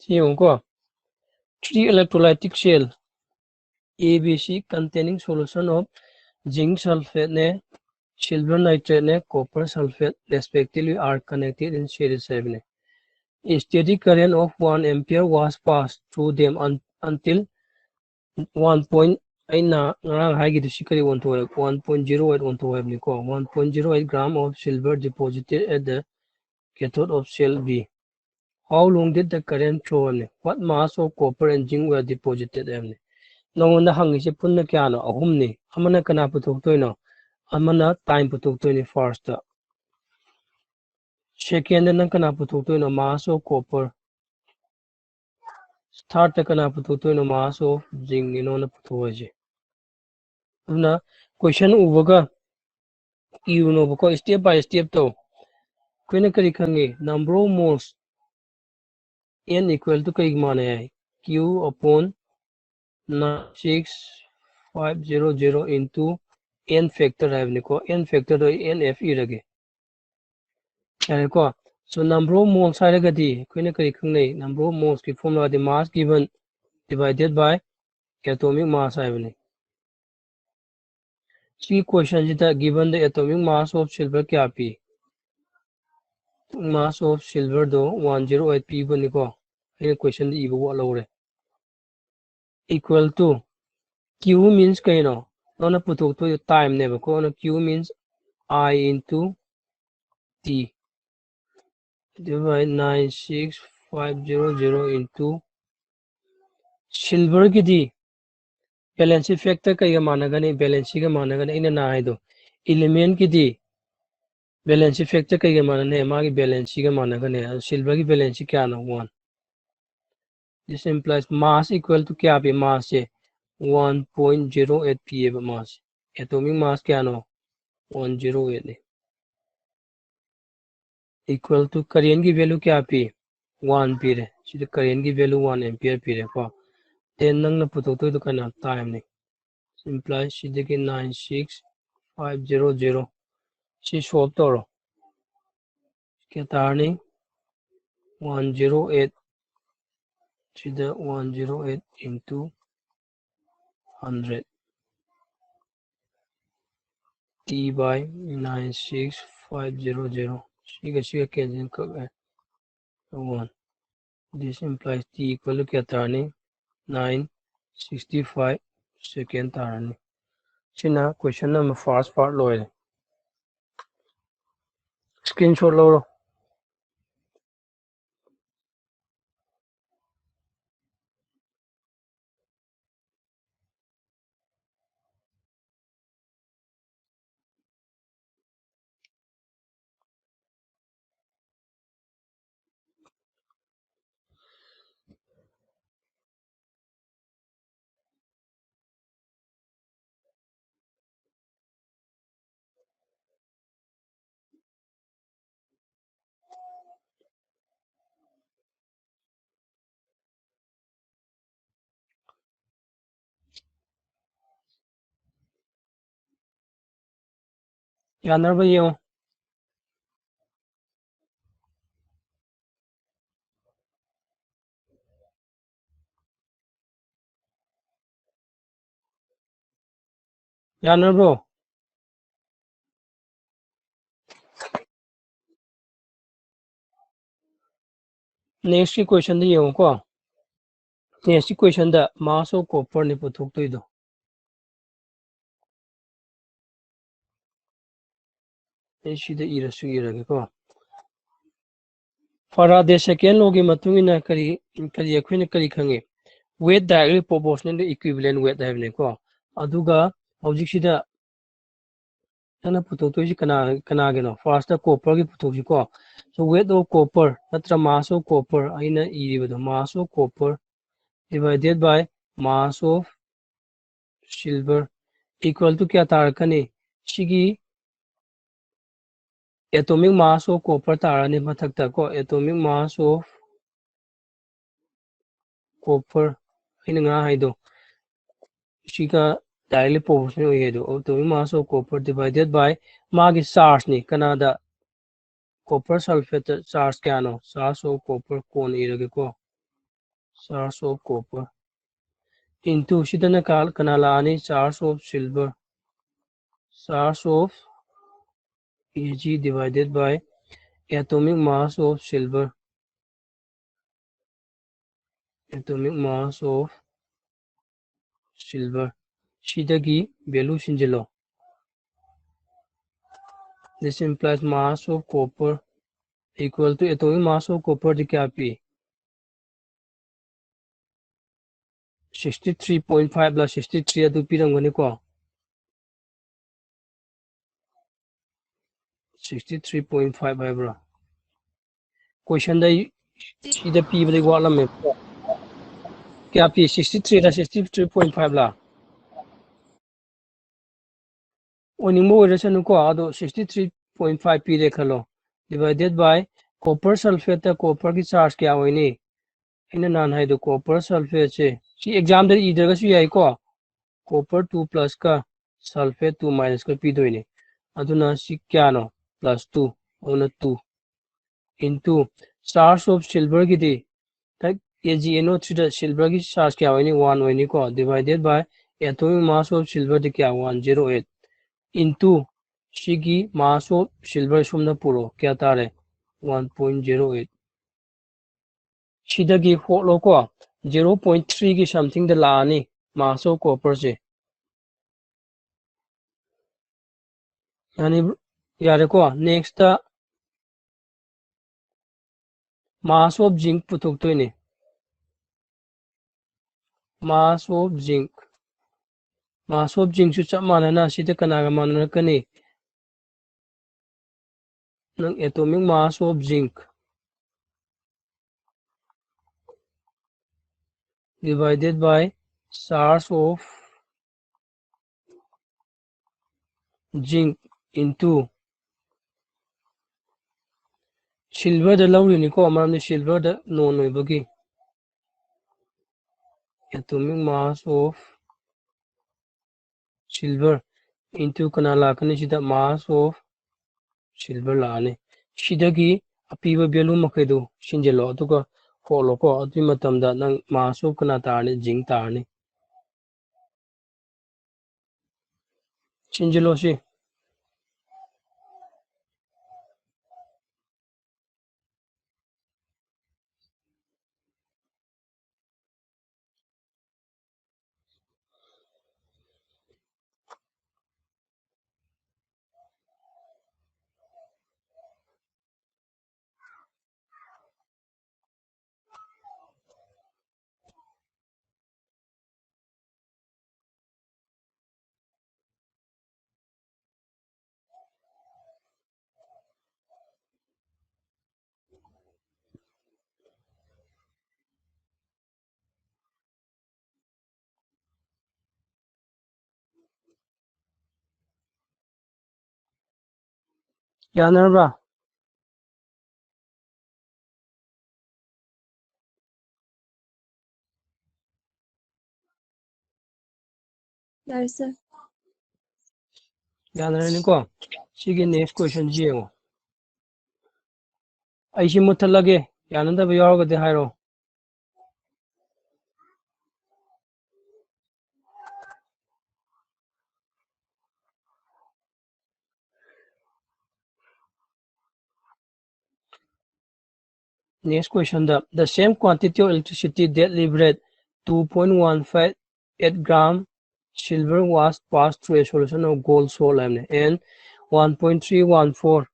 See ko 3 electrolytic cell ABC containing solution of zinc sulfate ne silver nitrate ne copper sulfate respectively are connected in series 7. A steady current of 1 ampere was passed through them until 1. Aina ngarang haigi sikari 1.08 1.08 gram of silver deposited at the cathode of cell B. How long did the current flow? What mass of copper and zinc were deposited? Nongonda hangise punna kyano ahumni amana kana putuktoino amana time putuktoini first. Second na kana putuktoino mass of copper. Third kana putuktoino mass of zinc inona putuwaje. Una question ubaga you know because step by step to kwena kari khange number of moles n equal to kai mane q upon 96500 into n factor have ko n factor to nf irage ko so number of moles haragadi kwena kari khangne number of moles ki formula the mass given divided by atomic mass have see question is given the atomic mass of silver kya p mass of silver do 108 p bani ko any question the ibu lore equal to q means kaino nona putuk to time never ko no q means I into t divide 96500 into silver ki di balance factor kai ga managani balance ga managani ina na ido element ki di balance factor kai ga manane ma gi balance ga managani silver ki balance kya no 1. This implies mass equal to kya be mass है 1.08 p mass. Atomic mass क्या no 108 है. Equal to current की value क्या p 1 p है. So current की value 1 ampere p है को. Then नंग ना पुतो तो करना time नहीं. Implies सीधे के 96500 से solve तो क्या तारनी 108 सीधे 108 into 100 t by 96500. She can cook 1. This implies t equal to क्या 965 second तारनी. Sina question number first part लो screenshot लो यानर भाई यो यानर ब्रो next की question दी यो को next की question दा mass of copper ने पुथुक तो इदो इसी दा इरसु इरगे को Faraday second law की मतुंगिना करी करी अखुने करी खंगे weight directly proportional to equivalent weight है को अदुगा हौजिक्सिदा Tana putotoji kanageno. First the copper ki putoji ko. So weight of copper, natra mass of copper, aina iribedo. Mass of copper divided by mass of silver equal to kya tarakani. Shigi atomic mass of copper tarani mathakta ko atomic mass of copper aina nga haido. Shiga directly proportional hedo. Atomic mass of copper divided by magi charge ni kanada copper sulfate charge क्या no charge of copper कौन इरगे को charge of copper into shidana kanala charge of silver, charge of Ag divided by atomic mass of silver, atomic mass of silver. Shidagi value sinjilo. This implies mass of copper equal to atomic mass of copper di kya pi 63.5 la 63 adu pirangani ko 63.5 haibra question dai sida pi bari wala me kya pi 63 la 63.5 la oning mo resanu ko ado 63.5 pi re khalo divided by copper sulfate copper ki charge kya hoini ina nan hai do copper sulfate se si exam da either ga su yai ko copper 2 plus ka sulfate 2 minus ka pi doine aduna si kya no plus 2 ona 2 into charge of silver ki di tak AgNO3 da silver ki charge kya hoini 1 hoini ko divided by atomic mass of silver di kya 108 into shigi mass of silver sumna puro kya tare 1.08 shidagi holo ko 0.3 ki something da laani mass of copper se yani yare ko next ta mass of zinc putuk to ni mass of zinc su chap manana sida kanaga manana kani ng atomic mass of zinc divided by charge of zinc into silver da lawri ni ko amam ni silver da non oi bagi atomic mass of silver into kanala kani sida mass of silver la ne sidagi apiba belu makaido sinjelo aduga follow ko adu matamda nang mass of kana tarni zinc tarni sinjelo si yanarba Yes, sir. yanarani ko sige next question jiyo aishi mutalage yananda ba yawa de hairo next question the same quantity of electricity that liberated 2.158 gram silver was passed through a solution of gold salt and 1.314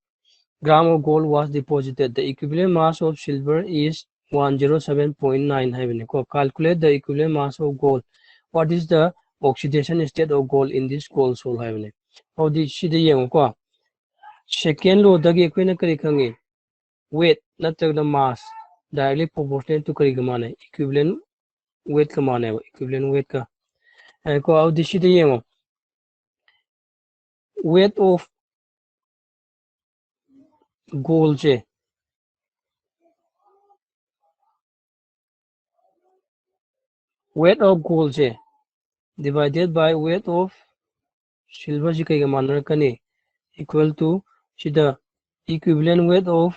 gram of gold was deposited. The equivalent mass of silver is 107.9. Calculate the equivalent mass of gold. What is the oxidation state of gold in this gold salt? How did she the second law the equine weight not the mass directly proportional to karigamane equivalent weight kamane equivalent weight ka and ko how did she the weight of gold je weight of gold je divided by weight of silver ji kai manner kane equal to the equivalent weight of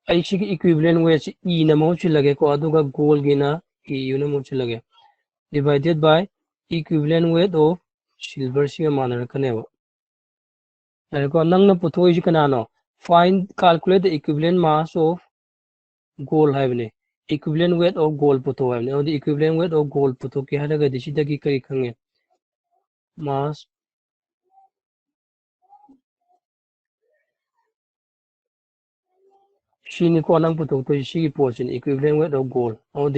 ꯑꯩꯁꯤꯒꯤ equivalent weight ꯁꯤ E ꯅ ꯃꯍꯨꯠ ꯁꯤꯜꯂꯒꯦꯀꯣ ꯑꯗꯨꯒ ꯒꯣꯜꯒꯤꯅ EU ꯅ ꯃꯍꯨꯠ ꯁꯤꯜꯂꯒꯦ divided by equivalent weight of silver सिगा मानरकनेबो यारेको नंगना पुथोइसि कनानो find calculate the equivalent mass of gold हाइबने equivalent weight of gold पुथो हाइबने और equivalent weight of gold पुथो के हारगा दिसिदगी करी खंगे mass सिनि को नंग पुथो तो सिगी portion equivalent weight of gold और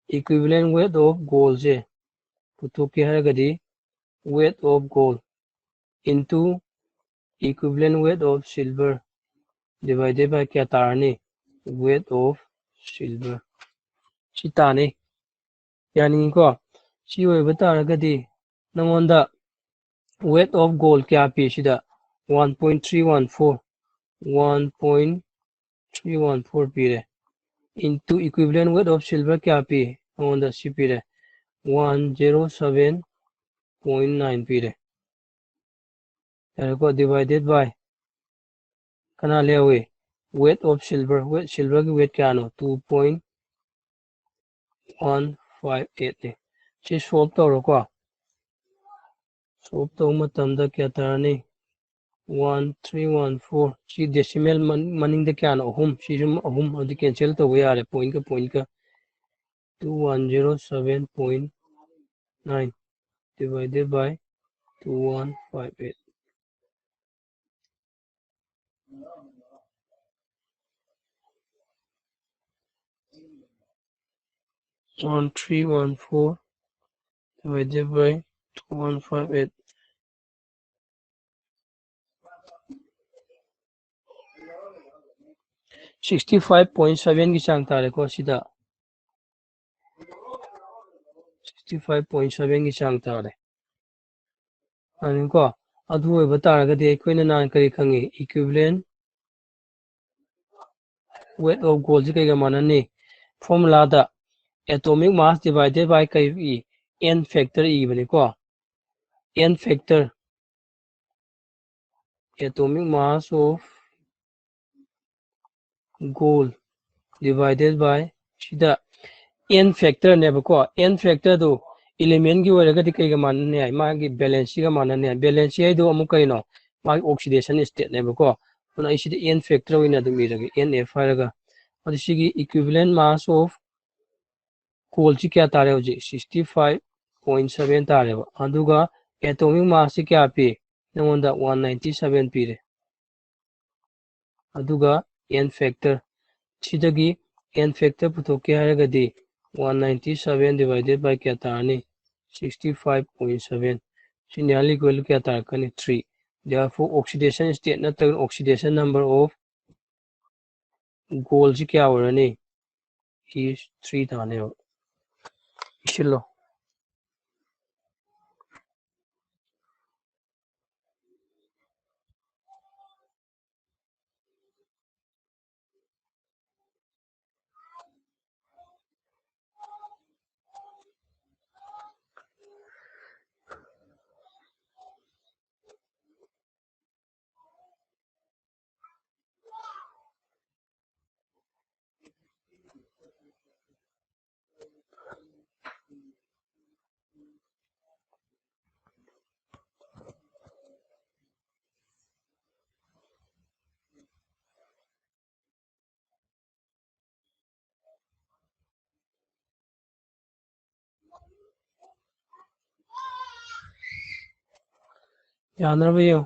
equivalent weight of gold से पुथो के हारगा दी weight of gold into equivalent weight of silver divided by क्या तारने weight of silver सी ताने यानी को सी होइबा तारगदी नंगोंदा weight of gold क्या पी सिदा 1.314 1.314 पीरे into equivalent weight of silver क्या पी नंगोंदा सी पीरे 107.9 पीरे यानी को divided by कना ले हुए weight of silver की weight क्या नो 2.158 ने सी solve तौरो को solve तौ मतमदा क्या तारनी 1314 सी डेसिमल मनिंग द क्या नो अहुम सी जुम अहुम अदि कैंसिल तो वे यारे पॉइंट का 2107.9 divided by 2158 1314 divided by 2158 65.7 की चांग तारे को सीधा 65.7 की चांग तारे अनिको अदु होइबा तारगदि अखोइना नान करी खंगी equivalent weight of gold जी कईगा माननी formula दा atomic mass divided by कई n factor e बने को n factor atomic mass of gold divided by सीधा n factor ने बको n factor दो element की वजह कईगा मानने है मागी balance का मानने है balance है दो अमुक कईनो मागी oxidation state ने बको उन ऐसी n factor होइना दो मिरगे nf हारगा और इसी की equivalent mass of gold जी क्या तारे हो जी 65.7 तारे हो अदुगा atomic mass जी क्या पी नंगोंदा 197 पीरे अदुगा n factor सिदगी n factor पुथोके हारगदी 197 divided by क्या तारनी 65.7 सिन्याली इक्वल क्या तारकनी 3 therefore oxidation state नतग oxidation number of gold जी क्या हो रहा is 3 ताने हो इशिलो याद रहा भैया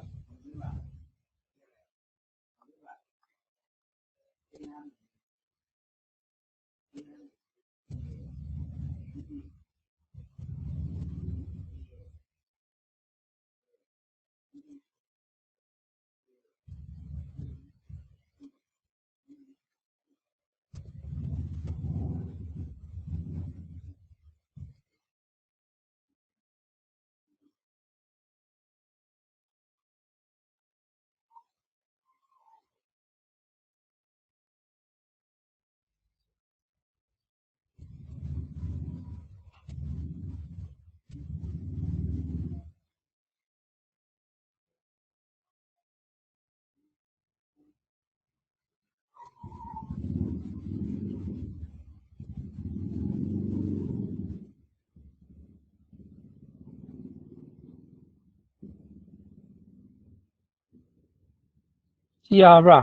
ꯌꯥꯕ꯭ꯔꯥ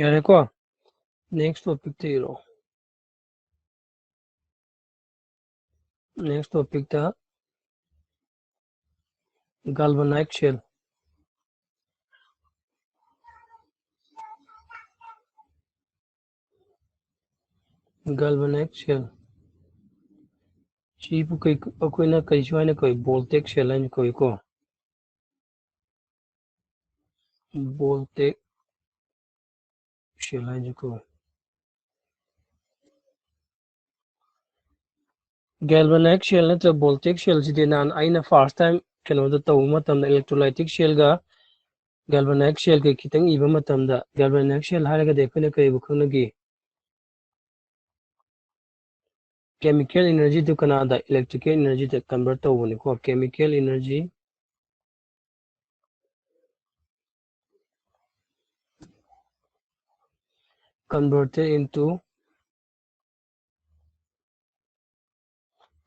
ꯌꯥꯔꯦꯀꯣ next topic ꯇ ꯏꯔꯣ next topic ꯇ galvanic shell galvanic shell ꯁꯤꯕꯨ ꯑꯩꯈꯣꯏꯅ ꯀꯩꯁꯨ ꯍꯥꯏꯅ ꯀꯧꯏ voltaic shell ꯍꯥꯏꯅ ꯀꯧꯏꯀꯣ voltaic shell ꯍꯥꯏꯅ ꯀꯧꯏ galvanic shell ꯅꯠꯇ꯭ꯔꯒ voltaic shell ꯁꯤꯗꯤ ꯅꯍꯥꯟ ꯑꯩꯅ ꯐꯥꯔꯁ ꯇꯥꯏꯝ ꯀꯩꯅꯣꯗ ꯇꯧꯕ ꯃꯇꯝꯗ electrolytic shell ꯒ galvanic shell ꯒ ꯈꯤꯇꯪ ꯏꯕ ꯃꯇꯝꯗ galvanic shell ꯍꯥꯏꯔꯒꯗꯤ ꯑꯩꯈꯣꯏꯅ ꯀꯔꯤꯕꯨ ꯈꯪꯅꯒꯦ chemical energy ꯗꯨ ꯀꯅꯥꯗ electrical energy ꯗ convert ꯇꯧꯕꯅꯤꯀꯣ chemical energy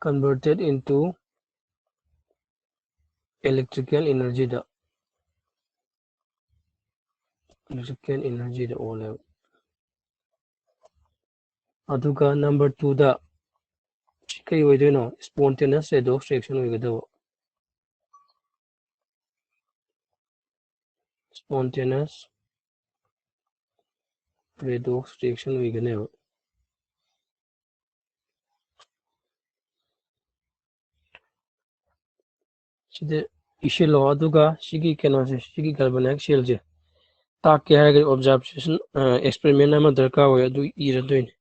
converted into electrical energy ꯗ electrical energy ꯗ ꯑꯣꯜꯂꯦꯕ ꯑꯗꯨꯒ number 2 ꯗ ꯀꯩ ꯑꯣꯏꯗꯣꯏꯅꯣ spontaneous redox reaction ꯑꯣꯏꯒꯗꯕ spontaneous redox reaction ꯑꯣꯏꯒꯅꯦꯕ ꯁꯤꯗ ꯏꯁꯤꯜꯂꯣ ꯑꯗꯨꯒ ꯁꯤꯒꯤ ꯀꯩꯅꯣꯁꯦ ꯁꯤꯒꯤ galvanic shell ꯁꯦ ꯇꯥꯛꯀꯦ ꯍꯥꯏꯔꯒꯗꯤ observation experiment ꯑꯃ ꯗꯔꯀꯥꯔ ꯑꯣꯏ ꯑꯗꯨ ꯏꯔꯗꯣꯏꯅꯤ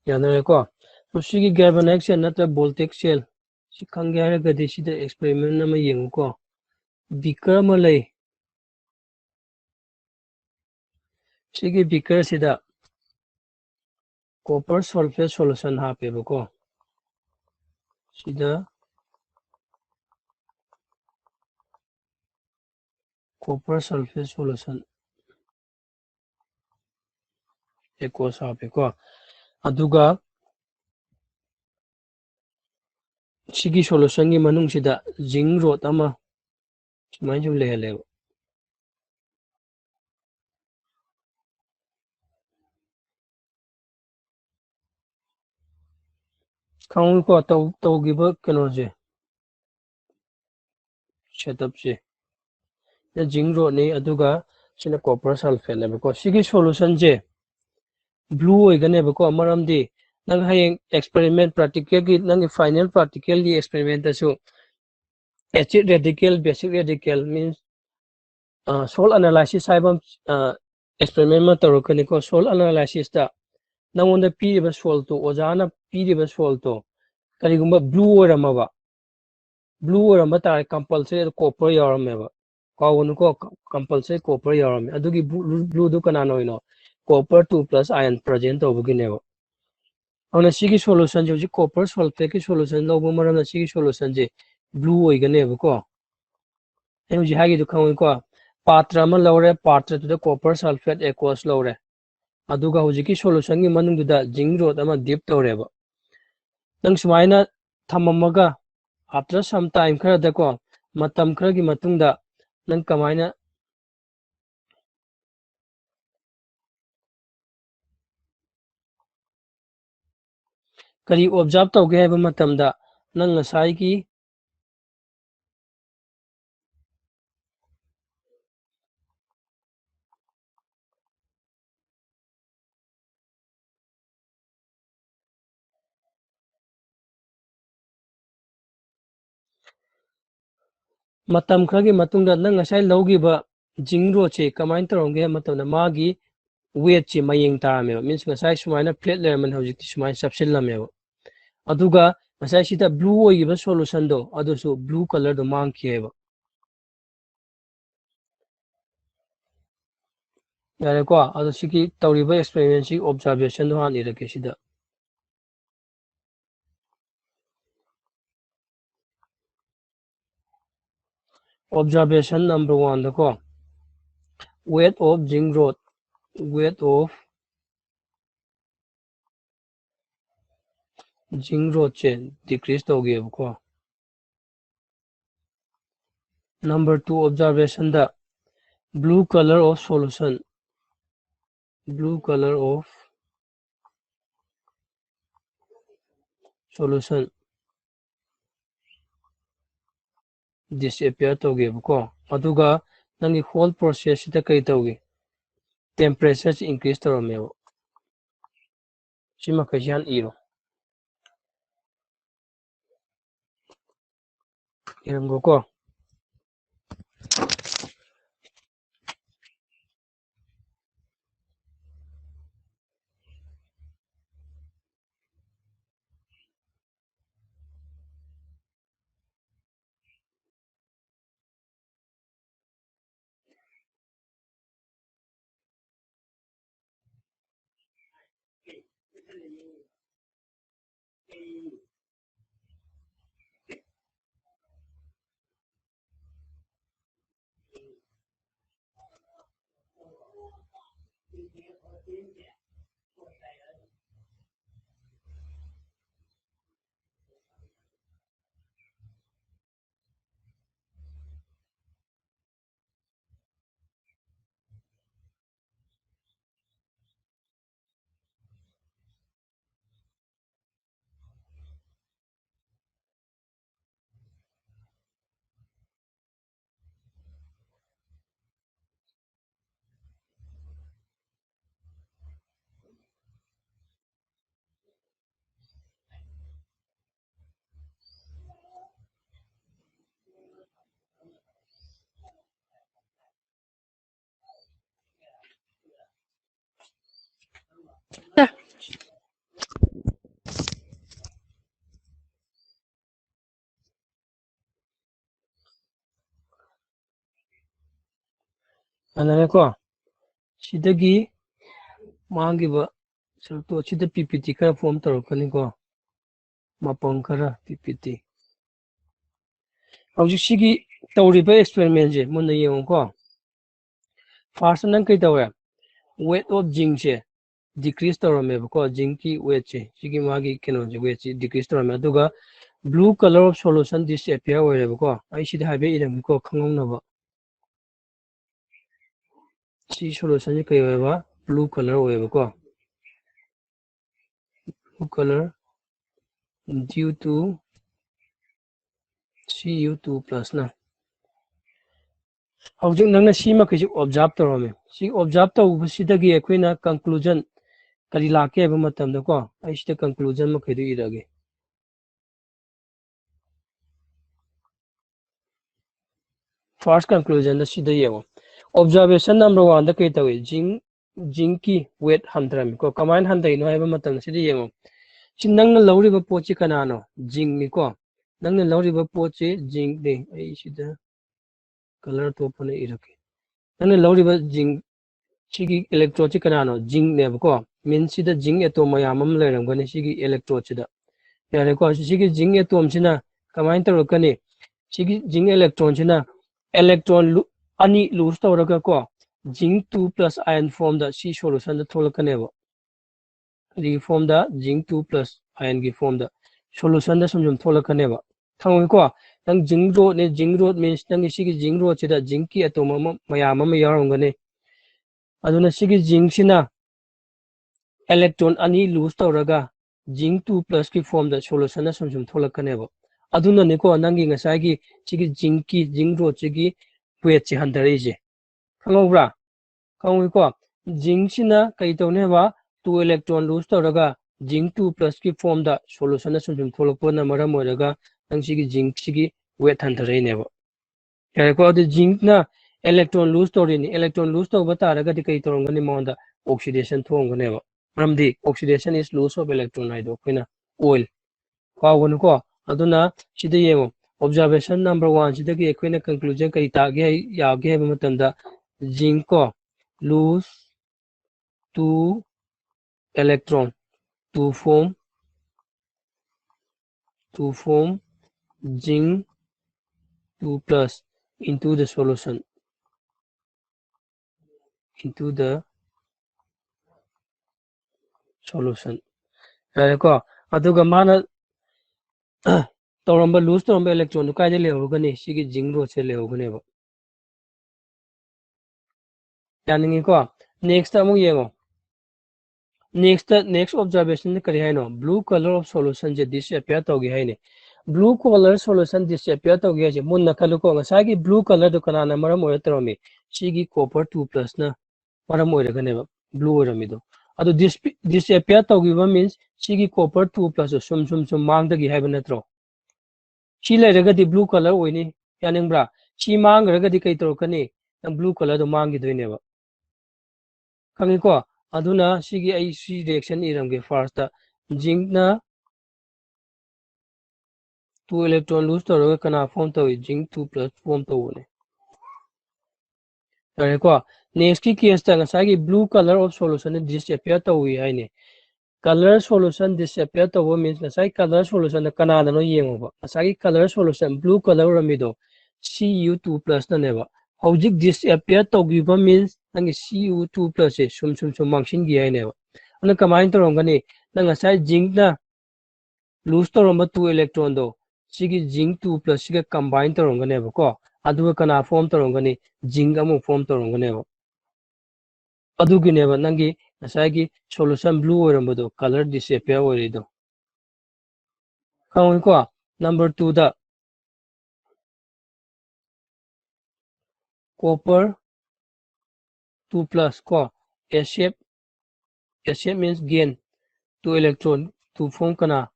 ꯌꯥꯅꯔꯦꯀꯣ ꯁꯤꯒꯤ galvanic shell ꯅꯠꯇ꯭ꯔꯒ voltaic shell ꯁꯤ ꯈꯪꯒꯦ ꯍꯥꯏꯔꯒꯗꯤ ꯁꯤꯗ experiment ꯑꯃ ꯌꯦꯡꯉꯨꯀꯣ beaker ꯑꯃ ꯂꯩ ꯁꯤꯒꯤ beaker ꯁꯤꯗ copper sulfate solution ꯍꯥꯞꯄꯦꯕꯀꯣ ꯁꯤꯗ copper sulfate solution aqueous ꯍꯥꯞꯄꯦꯀꯣ ꯑꯗꯨꯒ ꯁꯤꯒꯤ ꯁꯣꯂꯨꯁꯟꯒꯤ ꯃꯅꯨꯡꯁꯤꯗ zinc rod ꯑꯃ ꯁꯨꯃꯥꯏꯅ ꯁꯨꯝ ꯂꯩꯍꯜꯂꯦꯕ ꯈꯪꯉꯨꯀꯣ ꯇꯧꯈꯤꯕ ꯀꯩꯅꯣꯁꯦ ꯁꯦꯇꯞꯁꯦ zinc rodꯅꯤ ꯑꯗꯨꯒ ꯁꯤꯅ copper sulfate ꯅꯦꯕꯀꯣ ꯁꯤꯒꯤ ꯁꯣꯂꯨꯁꯟꯁꯦ ꯕ꯭ꯂꯨ ꯑꯣꯏꯒꯅꯦꯕꯀꯣ ꯃꯔꯝꯗꯤ ꯅꯪ ꯍꯌꯦꯡ ꯑꯦꯛꯁꯄꯦꯔꯤꯃꯦꯟट ꯄ꯭ꯔꯥꯛꯇꯤꯀꯦꯜꯒꯤ ꯅꯪꯒꯤ final ꯄ꯭ꯔꯥꯛꯇꯤꯀꯦꯜꯒꯤ ꯑꯦꯛꯁꯄꯦꯔꯤꯃꯦꯟꯇꯁꯨ acid radical basic radical means salt analysis ꯍꯥꯏꯕ experiment ꯑꯃ ꯇꯧꯔꯛꯀꯅꯤꯀꯣ salt analysis ꯇ ꯅꯪꯉꯣꯟꯗ ꯄꯤꯔꯤꯕ ꯁꯣꯜꯇꯣ ꯑꯣꯖꯥꯅ ꯄꯤꯔꯤꯕ ꯁꯣꯜꯇꯣ ꯀꯔꯤꯒꯨꯝꯕ ꯕ꯭ꯂꯨ ꯑꯣꯏꯔꯝꯃꯕ ꯕ꯭ꯂꯨ ꯑꯣꯏꯔꯝꯕ ꯇꯥꯔꯦ ꯀꯝꯄꯜꯁꯔꯤ ꯀꯣꯄꯔ ꯌꯥꯎꯔꯝꯃꯦꯕ ꯀꯥꯎꯒꯅꯨꯀꯣ ꯀꯝꯄꯜꯁꯔꯤ ꯀꯣꯄꯔ ꯌꯥꯎꯔꯝꯃꯦ ꯑꯗꯨꯒꯤ ꯕ꯭ꯂꯨꯗꯨ ꯀꯅꯥꯅ ꯑꯣꯏꯅꯣ ꯀꯣꯄꯔ 2 + iron ꯄ꯭ꯔꯖꯦꯟ ꯇꯧꯕꯒꯤꯅꯦꯕ ꯑꯗꯨꯅ ꯁꯤꯒꯤ ꯁꯣꯂꯨꯁꯟꯁꯦ ꯍꯧꯖꯤꯛ ꯀꯣꯄꯔ ꯁꯜꯐꯦꯠꯀꯤ ꯁꯣꯂꯨꯁꯟ ꯂꯧꯕ ꯃꯔꯝꯅ ꯁꯤꯒꯤ ꯁꯣꯂꯨꯁꯟꯁꯦ ꯕ꯭ꯂꯨ ꯑꯣꯏꯒꯅꯦꯕꯀꯣ ꯑꯩ ꯍꯧꯖꯤꯛ ꯍꯥꯏꯒꯤꯗꯨ ꯈꯪꯉꯣꯏꯀꯣ ꯄꯥꯇ꯭ꯔ ꯑꯃ ꯂꯧꯔꯦ ꯄꯥꯇ꯭ꯔꯗꯨꯗ ꯀꯣꯄꯔ ꯁꯜꯐꯦꯠ aqueous ꯂꯧꯔꯦ ꯑꯗꯨꯒ ꯍꯧꯖꯤꯛꯀꯤ ꯁꯣꯂꯨꯁꯟꯒꯤ ꯃꯅꯨꯡꯗꯨꯗ zinc rod ꯑꯃ ꯗꯤꯞ ꯇꯧꯔꯦꯕ ꯅꯪ ꯁꯨꯃꯥꯏꯅ ꯊꯝꯃꯝꯃꯒ ꯑꯥꯐꯇꯔ ꯁꯝ ꯇꯥꯏꯝ ꯈꯔꯗꯀꯣ ꯃꯇꯝ ꯈꯔꯒꯤ ꯃꯇꯨꯡꯗ ꯅꯪ ꯀꯃꯥꯏꯅ ꯀꯔꯤ ꯑꯣꯕꯖꯥꯔꯕ ꯇꯧꯒꯦ ꯍꯥꯏꯕ ꯃꯇꯝꯗ ꯅꯪ ꯉꯁꯥꯏꯒꯤ ꯃꯇꯝ ꯈꯔꯒꯤ ꯃꯇꯨꯡꯗ ꯅꯪ ꯉꯁꯥꯏ ꯂꯧꯈꯤꯕ zinc rodꯁꯦ ꯀꯃꯥꯏꯅ ꯇꯧꯔꯝꯒꯦ ꯍꯥꯏꯕ ꯃꯇꯝꯗ ꯃꯥꯒꯤ ꯋꯦꯠꯁꯦ ꯃꯌꯦꯡ ꯇꯥꯔꯝꯃꯦꯕ ꯃꯤꯟꯁ ꯉꯁꯥꯏ ꯁꯨꯃꯥꯏꯅ ꯐ꯭ꯂꯦꯠ ꯂꯩꯔꯝꯕꯅꯤ ꯍꯧꯖꯤꯛꯇꯤ ꯁꯨꯃꯥꯏꯅ ꯆꯞꯁꯤꯜꯂꯝꯃꯦꯕ ꯑꯗꯨꯒ ꯉꯁꯥꯏ ꯁꯤꯗ ꯕ꯭ꯂꯨ ꯑꯣꯏꯈꯤꯕ ꯁꯣꯂꯨꯁꯟꯗꯣ ꯑꯗꯨꯁꯨ ꯕ꯭ꯂꯨ ꯀꯂꯔꯗꯣ ꯃꯥꯡꯈꯤꯑꯕ ꯌꯥꯔꯦꯀꯣ ꯑꯗꯣ ꯁꯤꯒꯤ ꯇꯧꯔꯤꯕ ꯑꯦꯛꯁꯄꯦꯔꯤꯃꯦꯟꯁꯤ ꯑꯣꯕꯖꯥꯔꯕꯦꯁꯟꯗꯣ ꯍꯥꯟꯅ ꯏꯔꯛꯀꯦ ꯁꯤꯗ observation number 1 da ko weight of zinc rod weight of zinc rod che decrease toge ko number 2 observation da blue color of solution blue color of solution disappear toge ko aduga nangi whole process da kai toge temperature increase torome sima kajan iro irango ko anane ko sidagi mangiba sulto sida ppt kara form torokani ko mapang kara ppt hojik sigi tawriba experiment je munna yengo ko first nang kai tawe weight of zinc che decrease torome ko zinc ki weight che sigi magi keno je weight che decrease torome aduga blue color of solution disappear ore ko ai sida habe iram ko khangong na ba si solution je kai ba blue color ore ko blue color due to Cu2 plus na hojik nangna sima kai observe torome si observe to sidagi akoina conclusion kali lake ba matam da ko ai sida conclusion ma kai du irage first conclusion da sida yengo observation number 1 da kai tawi zinc ki weight handram ko command handai no haiba matam sida yengo si nangna lawriba pochi kanano zinc ni ko nangna lawriba pochi zinc de ai sida color to pone irake nangna lawriba zinc sigi electrode kanano zinc ne ko min sida zinc atom mayamam leramgani sigi electrode sida yare ko sigi zinc atom sina command torokani sigi zinc electron sina electron ani lose tawraga ko zinc 2 plus ion form da si solution da tholakane ba ri form da zinc 2 plus ion gi form da solution da sumjum tholakane ba thangoi ko nang zinc road means nang sigi zinc road sida zinc ki atom mayam ama yaramgane aduna sigi zinc sina electron ani lose tawraga zinc 2 plus ki form da solution da sumjum tholakane ba aduna ne ko nangi ngasai gi sigi zinc road sigi weight chi handare je khangobra khangoi ko zinc sina kai tawne ba 2 electron lose tawraga zinc 2 plus ki form da solution da sumjum tholakpo na maram moraga nang sigi zinc sigi weight handare ne ba kaya ko adu zinc na electron lose tawri ni electron lose tawba taraga di kai tawngani monda oxidation thongane ba maramdi oxidation is loss of electron haido koina oil kawanu ko aduna sida yengo observation number 1 sida ki ekoina conclusion kai ta ge ya ge ba matamda zinc ko lose 2 electron to form zinc 2 plus into the solution, ko aduga mana toramba lose toramba electron du kaide lehogani sigi zinc ro che lehogane ba yaningi ko next amu yengo next observation kari haino blue color of solution je disappear togi haine blue color solution disappear togi je munna kaluko ngasagi blue color du kana na maram oya taromi sigi copper 2 plus na maram oya gane ba blue ramido adu disappear togi ba means sigi copper 2 plus sum mang dagi haiba natro si lairagadi blue color oini yaningbra si mang ragadi kai torokani nang blue color do mang gi doineba kangiko aduna sigi ai si reaction iramge first zinc na 2 electron lose toroga kana form to zinc 2 plus form to one ko next ki case ta ngasagi blue color of solution disappear to wi haine color solution disappear to means ngasai color solution kana no yengo ngasagi color solution blue color ramido Cu2 plus na neba hojik disappear to giba means nangi Cu2 plus e sum mangsin gi haine ba ana kamain to rongani na ngasai zinc na lose to romba 2 electron do sigi zinc 2 plus siga combine to rongane ba ko aduga kana form to rongani zinc amu form to rongane ba adugi neba nangi nasagi solution blue orambado color disappear orido kaun ko number 2 da copper 2 plus ko S shape means gain 2 electron to form kana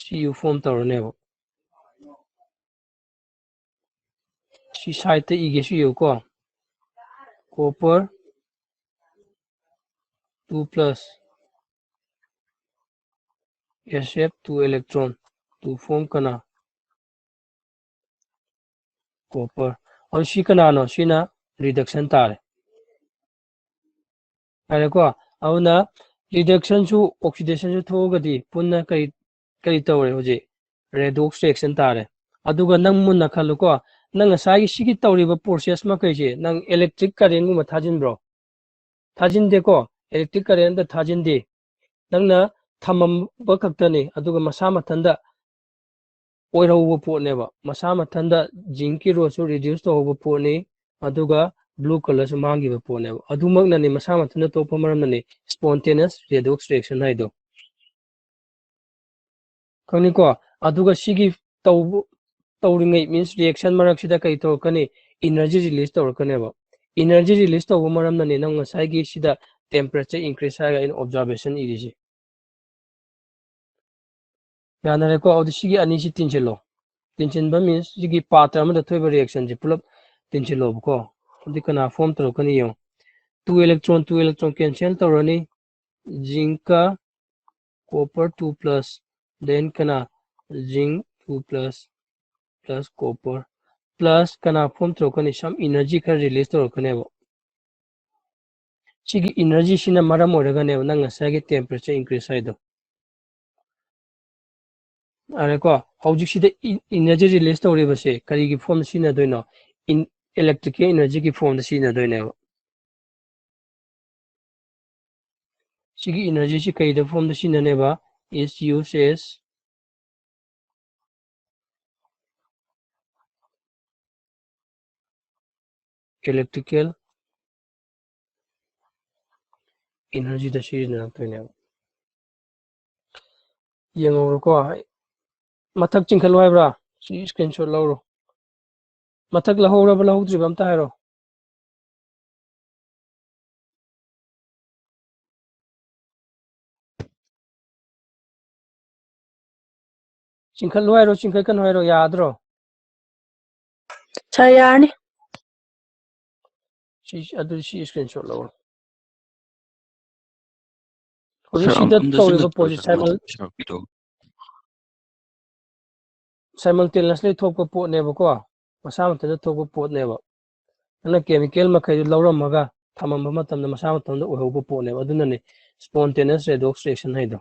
Cu form to roneba si side te ige su ko copper 2 plus S shape 2 electron to form kana copper और सी का नानो सी ना reduction तारे अरे को अब ना reduction सु ऑक्सीडेशन सु थोगदी पुन्ना कई तौरे होजे रेडॉक्स रिएक्शन तारे अदुगा नंग मुन्ना खल्लो को नंग सागी सिगी तौरिबा प्रोसेस मा कइसे नंग इलेक्ट्रिक करेंट गुमा थाजिन ब्रो थाजिन दे को इलेक्ट्रिक करेंट दा थाजिन दे नंगना थमम बखक्तने अदुगा मसा मथंदा ओइरौबो पोनेबा मसा मथंदा जिंकी रोसु रिड्यूस तौबो पोने अदुगा blue color su mangi ba pone adumak na ni masa mathna to pamaram na ni spontaneous redox reaction haido kani ko aduga sigi tawringai means reaction marak sida kai to kani energy release to kane ba energy release to maram na ni nang ngasai gi sida temperature increase ha in observation iriji yanare ko adu sigi ani si tinchelo ba means sigi patra ma da thoiba reaction ji pulap tinchelo ko dikana form to kani yo 2 electron cancel torani zinc copper 2 plus then kana zinc 2 plus copper plus kana form torani some energy ka release torani ba sigi energy sina maram oraga ne nang asagi temperature increase haido are ko hojik sida energy release tori ba se kari gi form sina doino in electrical energy ki form sina doino sigi energy si kai da form sina ne ba is used as electrical energy da sina doino yengo ko mathak chingkhalo haibra si screenshot lawro mathak lahora ba lahudri bam ta hairo chingkhalo hairo chingkhai kan hairo yadro Sayani. si adu si screenshot lawro Sir, hoji sida doesn't tawriba it work position sir video? simultaneously thokpa pot ne ba ko masa mata thokpa pot ne ba ana chemical makhai lawram maga ꯊꯝꯃꯝꯕ ꯃꯇꯝꯗ ꯃꯁꯥ ꯃꯇꯣꯝꯗ ꯑꯣꯏꯍꯧꯕ ꯄꯣꯠꯅꯦꯕ ꯑꯗꯨꯅꯅꯦ ꯁ꯭ꯄꯣꯟꯇꯦꯅꯤꯌꯁ ꯔꯦꯗꯣꯛꯁ reaction ꯍꯥꯏꯗꯣ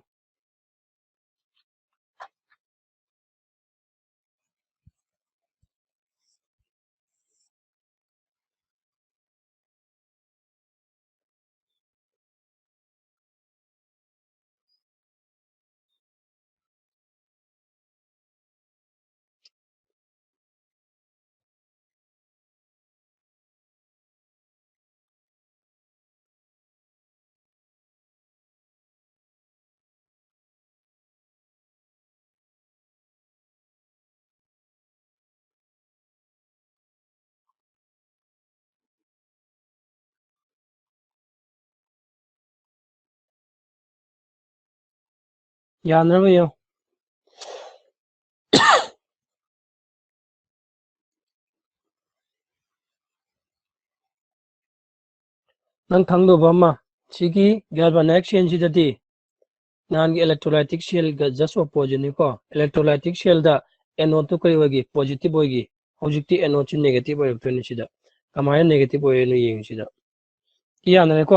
ꯌꯥꯅꯔꯕ ꯌꯦꯡꯉꯣ ꯅꯪ ꯈꯪꯗꯧꯕ ꯑꯃ ꯁꯤꯒꯤ ꯒꯦꯜꯚꯥꯅꯥꯏꯖ ꯆꯦꯟꯁꯤꯗꯗꯤ ꯅꯍꯥꯟꯒꯤ electrolytic ꯁꯦꯜꯒ ꯖꯁ ꯑꯣꯄꯣꯖꯤꯠꯅꯤꯀꯣ electrolytic ꯁꯦꯜꯗ ꯑꯦꯅꯣꯠꯇꯨ ꯀꯔꯤ ꯑꯣꯏꯒꯤ ꯄꯣꯖꯤꯇꯤቭ ꯑꯣꯏꯒꯤ ꯍꯧꯖꯤꯛꯇꯤ ꯑꯦꯅꯣꯠꯁꯤ ꯅꯦꯒꯦꯇꯤꯚ ꯑꯣꯏꯔꯛꯇꯣꯏꯅꯤ ꯁꯤꯗ ꯀꯃꯥꯏꯅ ꯅꯦꯒꯦꯇꯤꯚ ꯑꯣꯏꯔꯤꯅꯣ ꯌꯦꯡꯁꯤꯗ ꯌꯥꯅꯔꯦꯀꯣ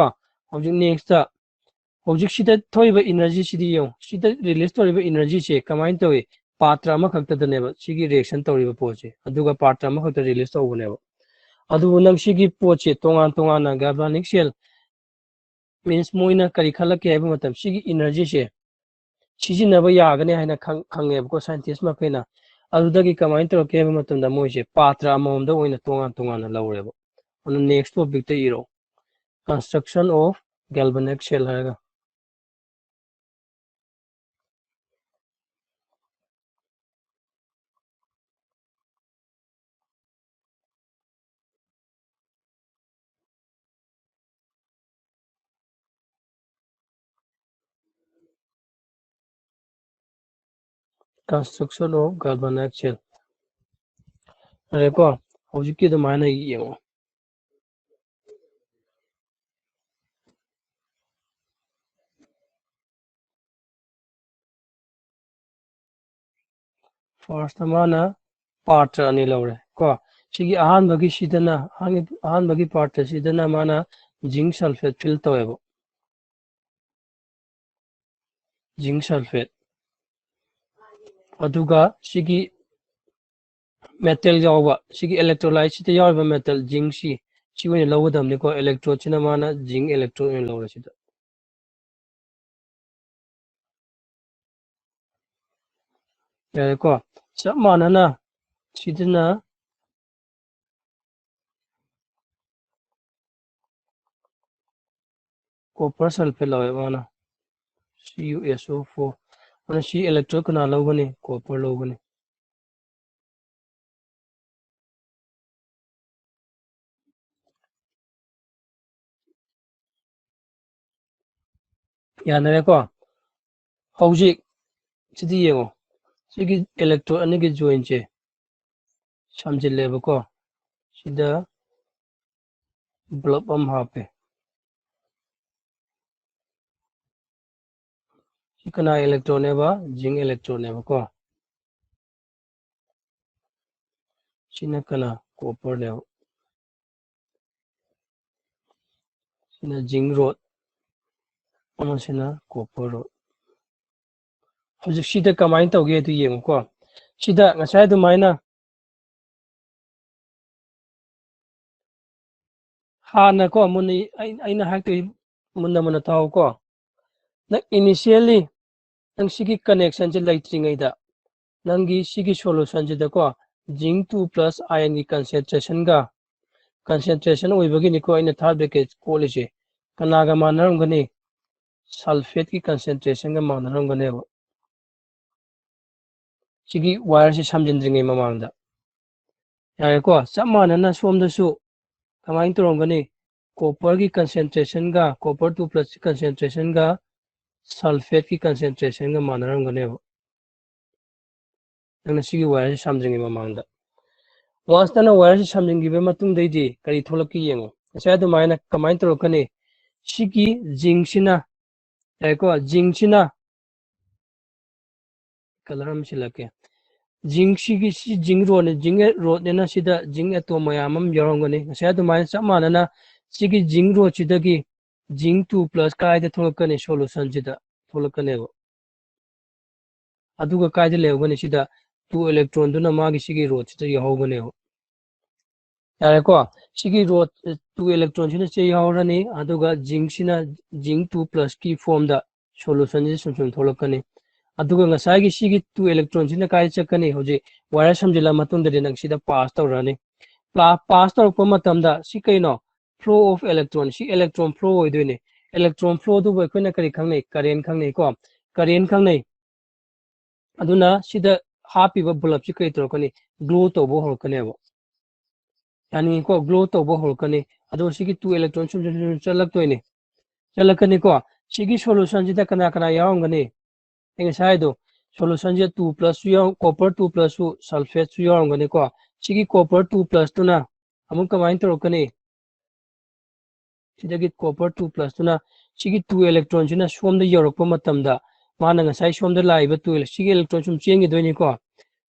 ꯍꯧꯖꯤꯛ ꯅꯦꯛꯁꯇ ꯍꯧꯖꯤꯛ ꯁꯤꯗ ꯊꯣꯛꯏꯕ ꯏꯅꯔꯖꯤꯁꯤꯗꯤ ꯌꯦꯡꯉꯨ ꯁꯤꯗ ꯔꯤꯂꯤꯁ ꯇꯧꯔꯤꯕ ꯏꯅꯔꯖꯤꯁꯦ ꯀꯃꯥꯏꯅ ꯇꯧꯏ ꯄꯥꯇ꯭ꯔ ꯑꯃꯈꯛꯇꯗꯅꯦꯕ ꯁꯤꯒꯤ ꯔꯤꯑꯦꯛꯁꯟ ꯇꯧꯔꯤꯕ ꯄꯣꯠꯁꯦ ꯑꯗꯨꯒ ꯄꯥꯇ꯭ꯔ ꯑꯃꯈꯛꯇ ꯔꯤꯂꯤꯁ ꯇꯧꯕꯅꯦꯕ ꯑꯗꯨꯕꯨ ꯅꯪ ꯁꯤꯒꯤ ꯄꯣꯠꯁꯦ ꯇꯣꯉꯥꯟ ꯇꯣꯉꯥꯟꯅ ꯒꯥꯜꯚꯥꯅꯤꯛ ꯁꯦꯜ ꯃꯤꯟꯁ ꯃꯣꯏꯅ ꯀꯔꯤ ꯈꯜꯂꯛꯀꯦ ꯍꯥꯏꯕ ꯃꯇꯝ ꯁꯤꯒꯤ ꯏꯅꯔꯖꯤꯁꯦ ꯁꯤꯖꯤꯟꯅꯕ ꯌꯥꯒꯅꯤ ꯍꯥꯏꯅ ꯈꯪꯉꯦꯕꯀꯣ ꯁꯥꯏꯟꯇꯤꯁ ꯃꯈꯩꯅ ꯑꯗꯨꯗꯒꯤ ꯀꯃꯥꯏꯅ ꯇꯧꯔꯛꯀꯦ ꯍꯥꯏꯕ ꯃꯇꯝꯗ ꯃꯣꯏꯁꯦ ꯄꯥꯇ꯭ꯔ ꯑꯃꯃꯝꯗ ꯑꯣꯏꯅ ꯇꯣꯉꯥꯟ ꯇꯣꯉꯥꯟꯅ ꯂꯧꯔꯦꯕ ꯑꯗꯨ ꯅꯦꯛꯁ ꯇꯣꯄꯤꯛꯇ ꯏꯔꯣ ꯀꯟꯁꯇ꯭ꯔꯛꯁꯟ ꯑꯣꯐ ꯒꯦꯜꯚꯥꯅꯤꯛ ꯁꯦꯜ ꯍꯥꯏꯔꯒ ꯀꯟꯁꯇ꯭ꯔꯛꯁꯟ ꯑꯣꯐ ꯒꯥꯜꯚꯥꯅꯥꯏꯖ ꯁꯦꯜ ꯌꯥꯔꯦꯀꯣ ꯍꯧꯖꯤꯛꯀꯤ ꯑꯗꯨꯃꯥꯏꯅ ꯌꯦꯡꯉꯣ ꯐꯥꯔꯁꯇ ꯃꯥꯅ ꯄꯥꯔꯇ꯭ꯔ ꯑꯅꯤ ꯂꯧꯔꯦ ꯀꯣ ꯁꯤꯒꯤ ꯑꯍꯥꯟꯕꯒꯤ ꯄꯥꯔꯇ꯭ꯔꯁꯤꯗꯅ ꯃꯥꯅ ꯖꯤꯡ ꯁꯜꯐꯦꯠ ꯐꯤꯜ ꯇꯧꯋꯦꯕ ꯖꯤꯡ ꯁꯜꯐꯦꯠ ꯑꯗꯨꯒ ꯁꯤꯒꯤ ꯃꯦꯇꯜ ꯌꯥꯎꯕ ꯁꯤꯒꯤ electrolyte ꯌꯥꯎꯔꯤꯕ ꯃꯦꯇꯜ ꯖꯤꯡꯁꯤ ꯁꯤ ꯑꯣꯏꯅ ꯂꯧꯒꯗꯕꯅꯤꯀꯣ electrode ꯃꯥꯅ ꯖꯤꯡ electrode ꯑꯣꯏꯅ ꯂꯧꯔꯦ ꯁꯤꯗ ꯌꯥꯔꯦꯀꯣ ꯆꯞ ꯃꯥꯟꯅꯅ ꯁꯤꯗꯅ ꯀꯣꯄꯔ ꯁꯜꯐꯦꯠ ꯂꯧꯋꯦ ꯃꯥꯅ CuSO4 ꯑꯗꯨꯅ ꯁꯤ electrode ꯀꯅꯥ ꯂꯧꯒꯅꯤ ꯀꯣꯄꯔ ꯂꯧꯒꯅꯤ ꯌꯥꯅꯔꯦꯀꯣ ꯍꯧꯖꯤꯛ ꯁꯤꯗꯤ ꯌꯦꯡꯉꯣ ꯁꯤꯒꯤ electrode ꯑꯅꯤꯒꯤ ꯖꯣꯏꯟꯁꯦ ꯁꯝꯖꯤꯜꯂꯦꯕꯀꯣ ꯁꯤꯗ ꯕ꯭ꯂꯞ ꯑꯃ ꯍꯥꯞꯄꯦ ꯁꯤ ꯀꯅꯥ electrode ꯖꯤꯡ electrode ꯀꯣ ꯁꯤꯅ ꯀꯅꯥ ꯀꯣꯄꯔꯅꯦꯕ ꯁꯤꯅ ꯖꯤꯡ ꯔꯣꯠ ꯑꯃꯁꯤꯅ ꯀꯣꯄꯔ ꯔꯣꯠ ꯍꯧꯖꯤꯛ ꯁꯤꯗ ꯀꯃꯥꯏꯅ ꯇꯧꯒꯦ ꯑꯗꯨ ꯌꯦꯡꯉꯨꯀꯣ ꯁꯤꯗ ꯉꯁꯥꯏ ꯑꯗꯨꯃꯥꯏꯅ ꯍꯥꯟꯅꯀꯣ ꯃꯨꯟꯅ ꯑꯩꯅ ꯍꯥꯏꯔꯛꯇꯣꯏ ꯃꯨꯟꯅ ꯃꯨꯟꯅ ꯇꯥꯎꯀꯣ ꯅꯪ ꯏꯅꯤꯁꯤꯌꯦꯜꯂꯤ ꯅꯪ ꯁꯤꯒꯤ ꯀꯅꯦꯛꯁꯟꯁꯦ ꯂꯩꯇ꯭ꯔꯤꯉꯩꯗ ꯅꯪꯒꯤ ꯁꯤꯒꯤ ꯁꯣꯂꯨꯁꯟꯁꯤꯗꯀꯣ ꯖꯤꯡ 2 + ꯑꯥꯏꯟꯒꯤ ꯀꯟꯁꯦꯟꯇ꯭ꯔꯦꯁꯟ ꯑꯣꯏꯕꯒꯤꯅꯤꯀꯣ ꯑꯩꯅ ꯊꯥꯔꯠ ꯕ꯭ꯔꯦꯀꯦꯠ ꯀꯣꯠꯂꯤꯁꯦ ꯀꯅꯥꯒ ꯃꯥꯟꯅꯔꯝꯒꯅꯤ ꯁꯜꯐꯦꯠꯀꯤ ꯀꯟꯁꯦꯟꯇ꯭ꯔꯦꯁꯟꯒ ꯃꯥꯟꯅꯔꯝꯒꯅꯦꯕ ꯁꯤꯒꯤ ꯋꯥꯌꯔꯁꯤ ꯁꯝꯖꯤꯟꯗ꯭ꯔꯤꯉꯩ ꯃꯃꯥꯡꯗ ꯌꯥꯔꯦꯀꯣ ꯆꯞ ꯃꯥꯟꯅꯅ ꯁꯣꯝꯗꯁꯨ ꯀꯃꯥꯏꯅ ꯇꯧꯔꯝꯒꯅꯤ ꯀꯣꯄꯔꯒꯤ ꯀꯟꯁꯦꯟꯇ꯭ꯔꯦꯁꯟꯒ ꯀꯣꯄꯔ 2+ ꯀꯟꯁꯦꯟꯇ꯭ꯔꯦꯁꯟꯒ ꯁꯜꯐꯦꯠꯀꯤ ꯀꯟꯁꯦꯟꯇ꯭ꯔꯦꯁꯟꯒ ꯃꯥꯟꯅꯔꯝꯒꯅꯦꯕ ꯅꯪꯅ ꯁꯤꯒꯤ ꯋꯥꯌꯔꯁꯤ ꯁꯝꯗ꯭ꯔꯤꯉꯩ ꯃꯃꯥꯡꯗ ꯋꯥꯟꯁ ꯅꯪꯅ ꯋꯥꯌꯔꯁꯤ ꯁꯝꯖꯤꯟꯈꯤꯕ ꯃꯇꯨꯡꯗꯩꯗꯤ ꯀꯔꯤ ꯊꯣꯛꯂꯛꯀꯦ ꯌꯦꯡꯉꯣ ꯉꯁꯥꯏ ꯑꯗꯨꯃꯥꯏꯅ ꯀꯃꯥꯏꯅ ꯇꯧꯔꯛꯀꯅꯤ ꯁꯤꯒꯤ ꯖꯤꯡꯁꯤꯅ ꯌꯥꯔꯦꯀꯣ ꯖꯤꯡꯁꯤꯅ ꯀꯂꯔ ꯑꯃ ꯁꯤꯜꯂꯛꯀꯦ ꯖꯤꯡꯁꯤꯒꯤ ꯖꯤꯡ ꯔꯣꯠꯅꯦꯅ ꯁꯤꯗ ꯖꯤꯡ ꯑꯦꯇꯣꯝ ꯃꯌꯥꯝ ꯑꯃ ꯌꯥꯎꯔꯝꯒꯅꯤ ꯉꯁꯥꯏ ꯑꯗꯨꯃꯥꯏꯅ ꯆꯞ ꯃꯥꯟꯅꯅ sigi jing ro chidagi jing 2 plus kaida tholakani solution chida tholakane aduga kaida lewgani sida 2 electron duna magi sigi ro chida yahogane yare ko sigi ro 2 electron sina che yahorani aduga jing sina jing 2 plus ki form da solution ji sum tholakani aduga ngasai sigi 2 electron sina kai chakani hoji wire samjila matunda de nang sida pass tawrani pass tawrpa matamda si kaino flow of electron si electron flow oidoine electron flow du boi koina kari khangnei current khangnei ko current khangnei aduna sida hapiba bulb si kai torkani glow to bo horkane bo yani ko glow to bo horkani ado sigi 2 electron sum chalak toine chalakani ko sigi solution jida kana kana yaungani enga saido solution je 2 plus yaw copper 2 plus su sulfate su yaungani ko sigi copper 2 plus tuna amuk kamain torkani sidagi copper 2 plus tuna sigi 2 electron sina somda yorokpa matamda mana ngasai somda laiba 2 sigi electron sum chengi doini ko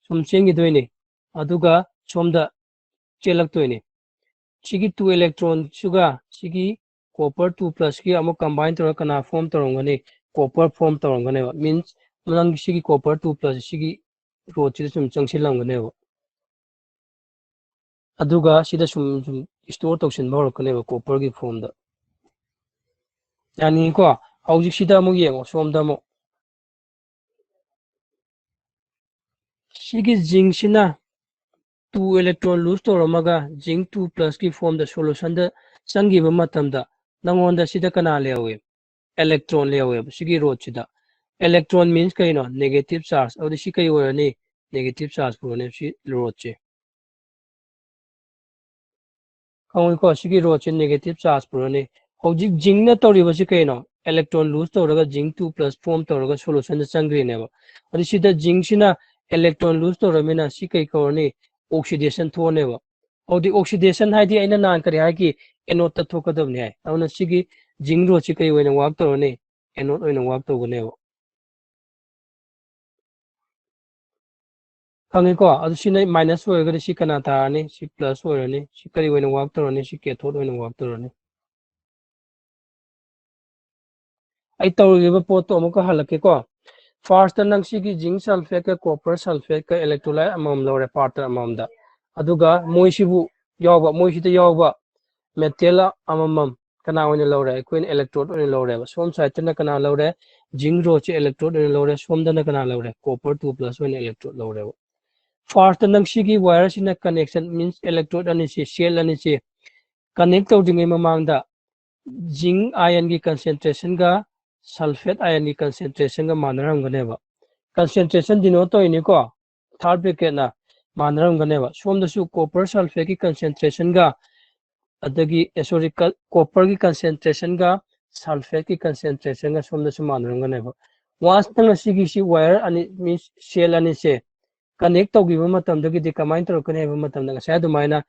sum chengi doini aduga somda chelak toini sigi 2 electron suga sigi copper 2 plus ki amuk combine tor kana form torongani copper form torongani means nang sigi copper 2 plus sigi ro chi sum changsilamgani aduga sida sum store toksin bawrkani copper gi form da yani ko hauji sida amuk yengo somda mo sigi zinc sina 2 electron lose toramaga zinc 2 plus ki form the solution da sangi ba matamda nangonda sida kana lewe electron lewe sigi road sida electron means kaino negative charge or the shikai warani negative charge purone si road che kawi ko sigi road che negative charge purone hojik zinc na tori ba si kaino electron lose toraga zinc 2 plus form toraga solution da sangri ne ba or sida zinc sina electron lose toramina sikai korni oxidation thone ba or the oxidation haidi aina nan kari ha ki anode ta thokadam ne awna sigi zinc ro chi kai wena wak torone anode oina wak to gane ba kangi ko adu sina minus oiga si kana ta ni si plus oirani si kari wena wak torone si cathode oina wak torone ai tawriba pot to amuka halake ko first nang sigi zinc sulfate ka copper sulfate ka electrolyte amam lore part amam da aduga moisibu yawba moisita yawba metal amamam kana wani lore queen electrode on lore som side na kana lore zinc ro che electrode on lore som da na kana lore copper 2 plus 1 electrode lore first nang sigi wire sina connection means electrode ani si cell ani si connect to dingai mamang da zinc ion ki concentration ga sulfate ion ki concentration ga manaram gane ba concentration dino to ini ko third bracket na manaram gane ba som da su copper sulfate ki concentration ga adagi sorry copper ki concentration ga sulfate ki concentration ga som da su manaram gane ba once tang sigi si wire ani means cell ani se connect to gi matam da gi kamain to kane ba matam da sa du maina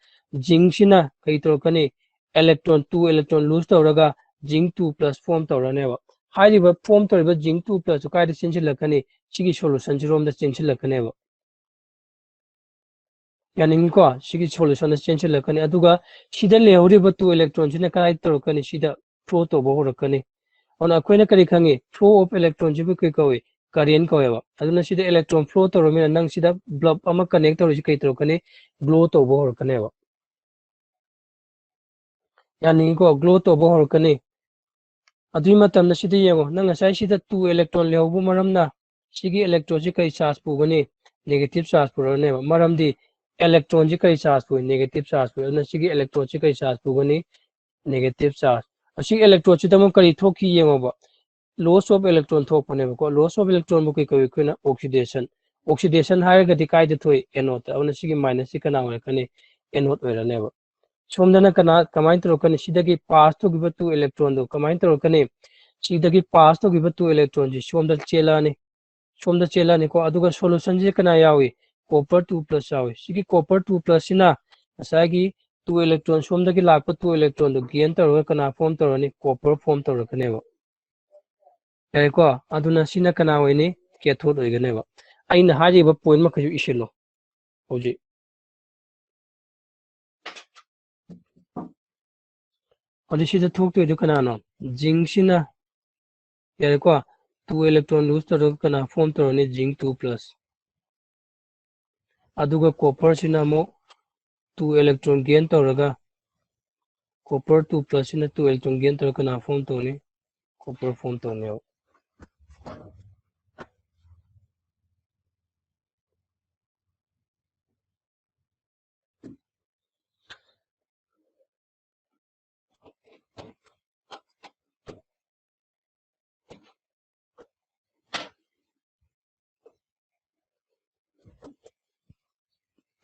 zinc sina kai to kane electron 2 electron lose to raga zinc 2 plus form to rane ba hai ba form to ba zinc 2 plus ka da chin lakane sigi solution rom da chin lakane ba yani ko sigi solution da chin lakane aduga sida leori ba 2 electron sina kai to kane sida flow to bo rakane ona koina kari khangi flow of electron jibu kai kawi current kawa aduna sida electron flow to romina nang sida bulb ama connect to kai to kane glow to bo rakane ba yani ko glow to bo rakane adui matam na sida yengo nang asai sida 2 electron leobu maramna sigi electron ji kai charge pu gani negative charge pu rane maram di electron ji kai charge pu negative charge pu na sigi electron ji kai charge pu gani negative charge asi electron ji tamo kari thoki yengo ba loss of electron thokpane ko loss of electron bu kai kai kuna oxidation higher ga dikai de thoi anode awna sigi minus si kana wa kane anode oirane ba somdana kana kamain tro kane sidagi pass to give 2 electron do kamain tro kane sidagi pass to give 2 electron ji somda chela ni ko aduga solution ji kana yawi copper 2 plus yawi sigi copper 2 plus sina asagi 2 electron somdagi lakpa 2 electron do gain tro kana form tro ni copper form tro kane ba ko aduna sina kana wani cathode oigane ba aina haji ba point ma kaju isilo hoji ꯑꯗꯨ ꯁꯤꯗ ꯊꯣꯛꯇꯣꯏꯗꯣ ꯀꯅꯥꯅꯣ ꯖꯤꯡꯁꯤꯅ ꯌꯥꯔꯦꯀꯣ 2 electron lose ꯇꯧꯔꯒ ꯀꯅꯥ form ꯇꯧꯔꯅꯤ zinc 2 plus ꯑꯗꯨꯒ ꯀꯣꯄꯔꯁꯤꯅ ꯑꯃꯨꯛ 2 electron gain ꯇꯧꯔꯒ copper 2 plus ꯁꯤꯅ 2 electron gain ꯇꯧꯔꯒ ꯀꯅꯥ ꯐꯣꯔꯝ ꯇꯧꯅꯤ copper ꯐꯣꯔꯝ ꯇꯧꯅꯦꯕ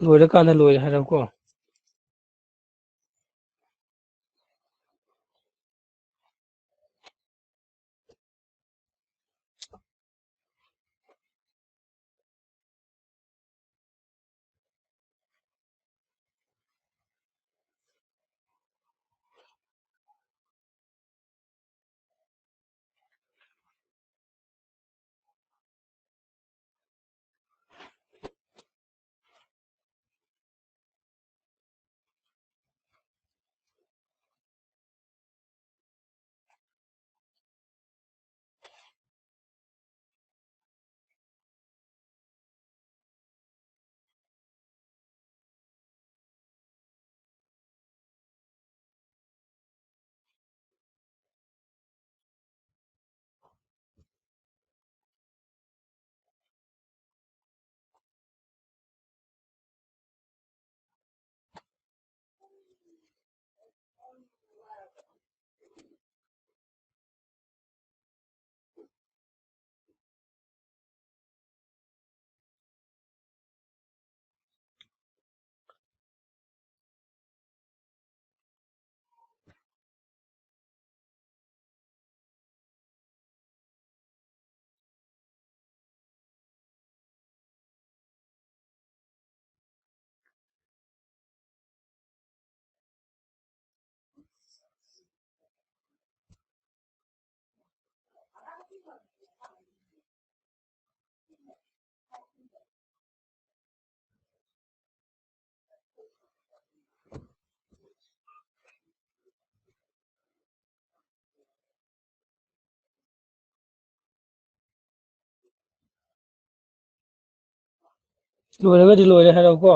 ꯂꯣꯏꯔꯀꯥꯟꯗ ꯂꯣꯏꯔꯦ ꯍꯥꯏꯔꯕꯀꯣ ꯂꯣꯏꯔꯒꯗꯤ ꯂꯣꯏꯔꯦ ꯍꯥꯏꯔꯕꯀꯣ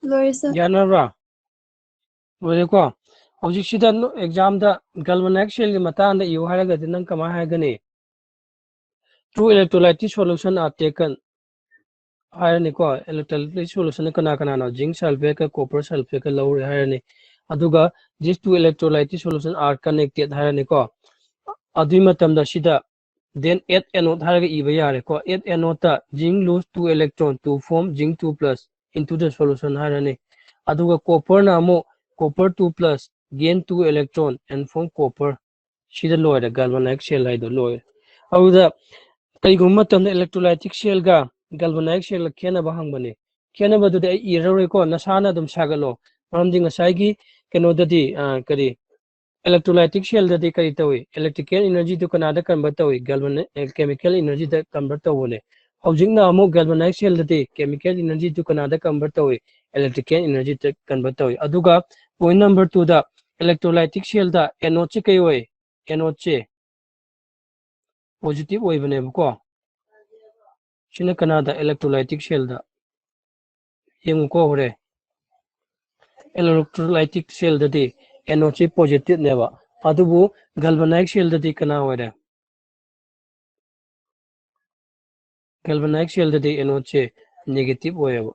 Lori sir. ꯌꯥꯅꯕ꯭ꯔꯥ ꯂꯣꯏꯔꯦꯀꯣ ꯍꯧꯖꯤꯛꯁꯤꯗ ꯑꯦꯛꯖꯥꯝꯗ galvanic shell ꯒꯤ ꯃꯇꯥꯡꯗ ꯏꯌꯨ ꯍꯥꯏꯔꯒꯗꯤ ꯅꯪ ꯀꯃꯥꯏ ꯍꯥꯏꯒꯅꯤ true electrolytic solution are taken ꯍꯥꯏꯔꯅꯤꯀꯣ electrolytic solution kana kanano zinc sulfate ka copper sulfate ka ꯂꯧꯔꯦ ꯍꯥꯏꯔꯅꯤ ꯑꯗꯨꯒ these two electrolytic solution are connected ꯍꯥꯏꯔꯅꯤꯀꯣ ꯑꯗꯨꯏ ꯃꯇꯝꯗ ꯁꯤꯗ then add anode ꯍꯥꯏꯔꯒ ꯏꯕ ꯌꯥꯔꯦꯀꯣ add anode ꯇ zinc lose 2 electron to form zinc 2 plus into the solution ꯍꯥꯏꯔꯅꯤ ꯑꯗꯨꯒ copper ꯅ ꯑꯃꯨꯛ copper 2 plus gain 2 electron and form copper sida loire galvanic shell haido loire aduda kaigum matamda electrolytic shell ga galvanic shell khenaba hangbane khenaba du ai iraroi ko nasana dum sagalo maramdi ngasai gi keno dadi kari electrolytic shell dadi kari tawi electrical energy du kanada convert tawi galvanic chemical energy da convert tawone hojingna amu galvanic shell dadi chemical energy du kanada convert tawi electrical energy da convert tawi aduga point number 2 da electrolytic shell da anode che kai oi anode che positive oi bane ko sina kanada electrolytic shell da yemu ko hore electrolytic shell dadi anode che positive neba adubu galvanic shell dadi kana ore galvanic shell dadi anode che negative oyeba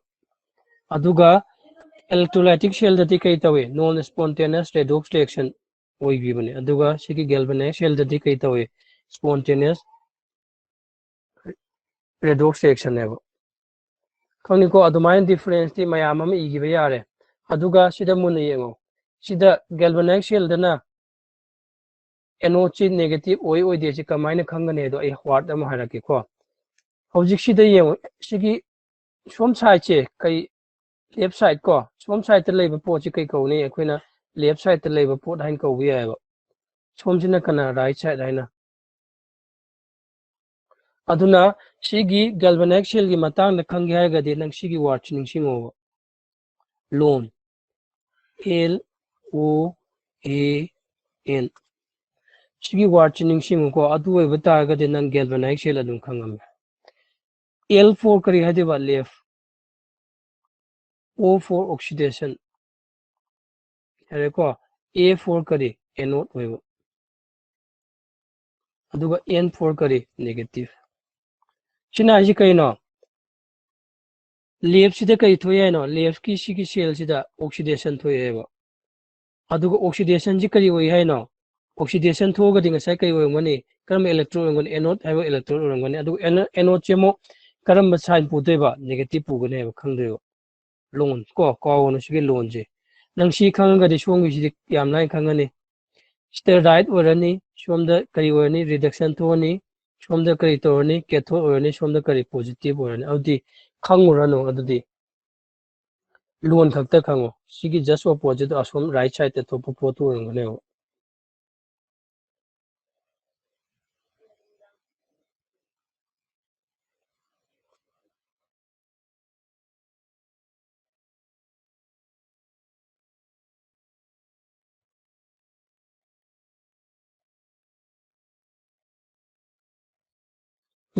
aduga electrolytic cell dati kai tawe non spontaneous redox reaction oi bi bane aduga sigi galvanic cell dati kai tawe spontaneous redox reaction ne khani ko adumain difference ti mayam am igi be yare aduga sida mun yengo sida galvanic cell dana NO negative oi de chi kamaina khangane do ai ward am harake ko hojik sida yengo sigi som side che kai left side ko som side te leba po chi kai ko ni akoina left side te leba po hain ko wi ya som sina kana right side haina aduna sigi galvanic cell gi matang na khangge ha ga de nang sigi word chining singo loan LOAN sigi word chining singo ko adu oi bata ga de nang galvanic cell adum khangam L for kari ha de ba left O for oxidation ko A for kari anode oi aduga N for kari negative china ji kai no left sida kai thoye no left ki sigi cell sida oxidation thoye ba aduga oxidation ji kari oi hai no oxidation thoga dinga sai kai oi ngani karam electron ngani anode hai electron ngani aduga anode chemo karam sign pu ba negative pu gane ba khangde loan ko no sigi loan je nang si khanga de song gi yam nai khangani steroid orani somda kari orani reduction thoni somda kari torani cathode orani somda kari positive orani audi khangurano adudi loan khakta khango sigi just opposite asom right side te topu potu ngane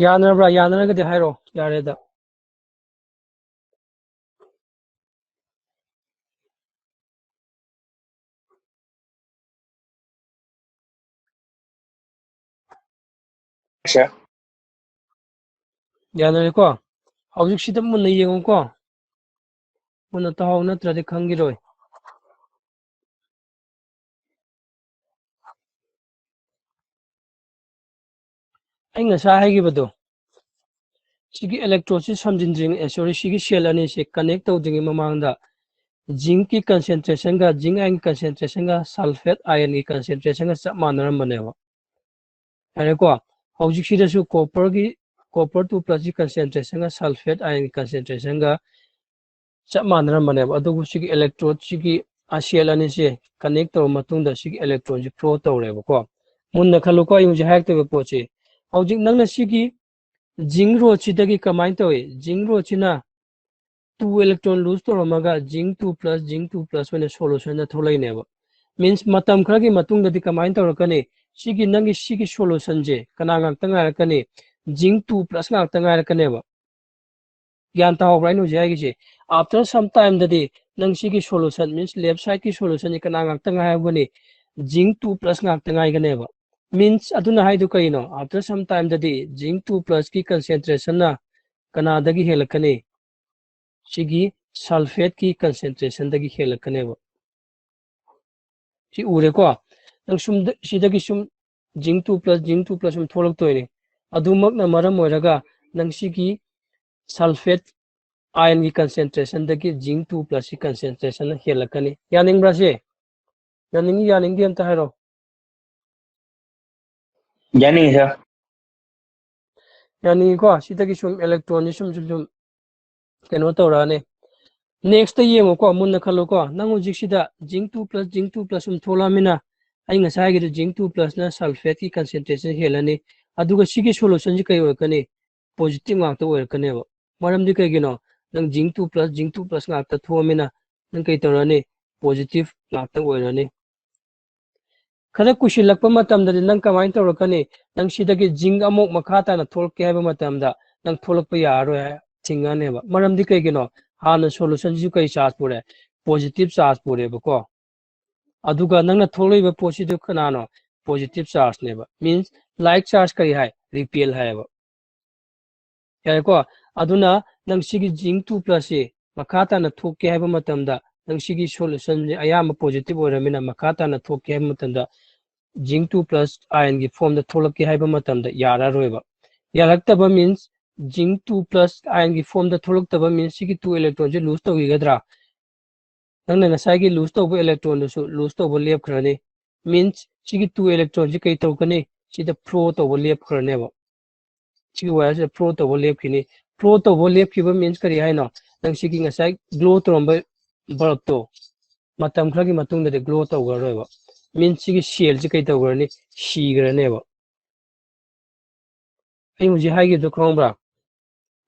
yanabra yanana ga de hairo yare da Sure. yanare ko hawjik sidam mun ne yengo ko mun ta haw na tra de khangiroi ai nga sa hai gi bado sigi electrolysis samjinjing sorry sigi cell ani se connect tawding mamangda zinc की concentration का zinc ion concentration का sulfate ion की concentration का सब मानरम बनेगा अरे को हौजिक सिदसु copper 2 plus की concentration का sulfate ion की concentration का सब मानरम बनेगा अदुगु सिगी electrode सिगी आसियल अनि से connect तो मतुंग सिगी electron जी flow तौरेबा को मुन्न खलु को युज हैक तो पोचे हौजिक नंगना सिगी zinc रो चिदगी कमाइन तोय zinc रो चिना 2 electron lose to ramaga zinc 2 plus when a solution na tholai neba means matam khragi matung da di kamain to rakane sigi nangi sigi solution je kana ngak tanga rakane zinc 2 plus ngak tanga rakane ba gyan ta hob rainu je gi after some time da di nang sigi solution means left side ki solution ni kana ngak tanga ha gone zinc 2 plus ngak tanga ga neba means aduna haidu kaino after some time da di zinc 2 plus ki concentration na kana da gi helakane sigi sulfate की concentration दगी हेलकने बो सी उरे को नंग सुम सिदगी सुम zinc 2 plus सुम थोलक तोयने अदुमक न मरम ओरगा नंग सिगी sulfate ion की concentration दगी zinc 2 plus की concentration हेलकने यानिंग ब्रासे यानिंग दी अंत हैरो यानी सर यानी को सिदगी सुम इलेक्ट्रॉन सुम केनो तोराने next year ko mun na khalo ko nangu jiksida zinc 2 plus tholamina ai nga sai gi zinc 2 plus na sulfate ki concentration helani aduga sigi solution ji kai wakane positive ngak to wakane ba maram di kai gino nang zinc 2 plus ngak ta thomina nang kai torani positive ngak ta oirani khara kushilak pa matam da nang kamain to rakane nang sidagi zinc amok makhata na tholke ha ba matam da nang tholak pa yaro thingane ba maram di kai gino हाना solution जी कई charge पूरे positive charge पूरे बको अदुगा नंगना थोलै बे पॉजिटिव खनानो पॉजिटिव चार्ज नेबा मींस लाइक चार्ज करी है रिपेल है बा याको अदुना नंग सिगी जिंक 2 प्लस से मखाता न थोके है मतमदा nang sigi solution je ayama positive oramina makata na thokke matanda zinc 2 plus iron gi form da tholak ki haiba matamda yara roiba yalaktaba means zinc 2 plus iron gi form da tholak taba means sigi 2 electron je lose to gigadra nang na sai gi lose to electron su lose to lep khrani means sigi 2 electron je kai to kani sida flow to lep khrane ba sigi wire se flow to lep kini flow to lep ki ba means kari hai no nang sigi ngasai glow to ba bulb to matam khra gi matung da glow to ga roi ba means sigi shell je kai to garni shi grane ba ai muji hai gi do khong bra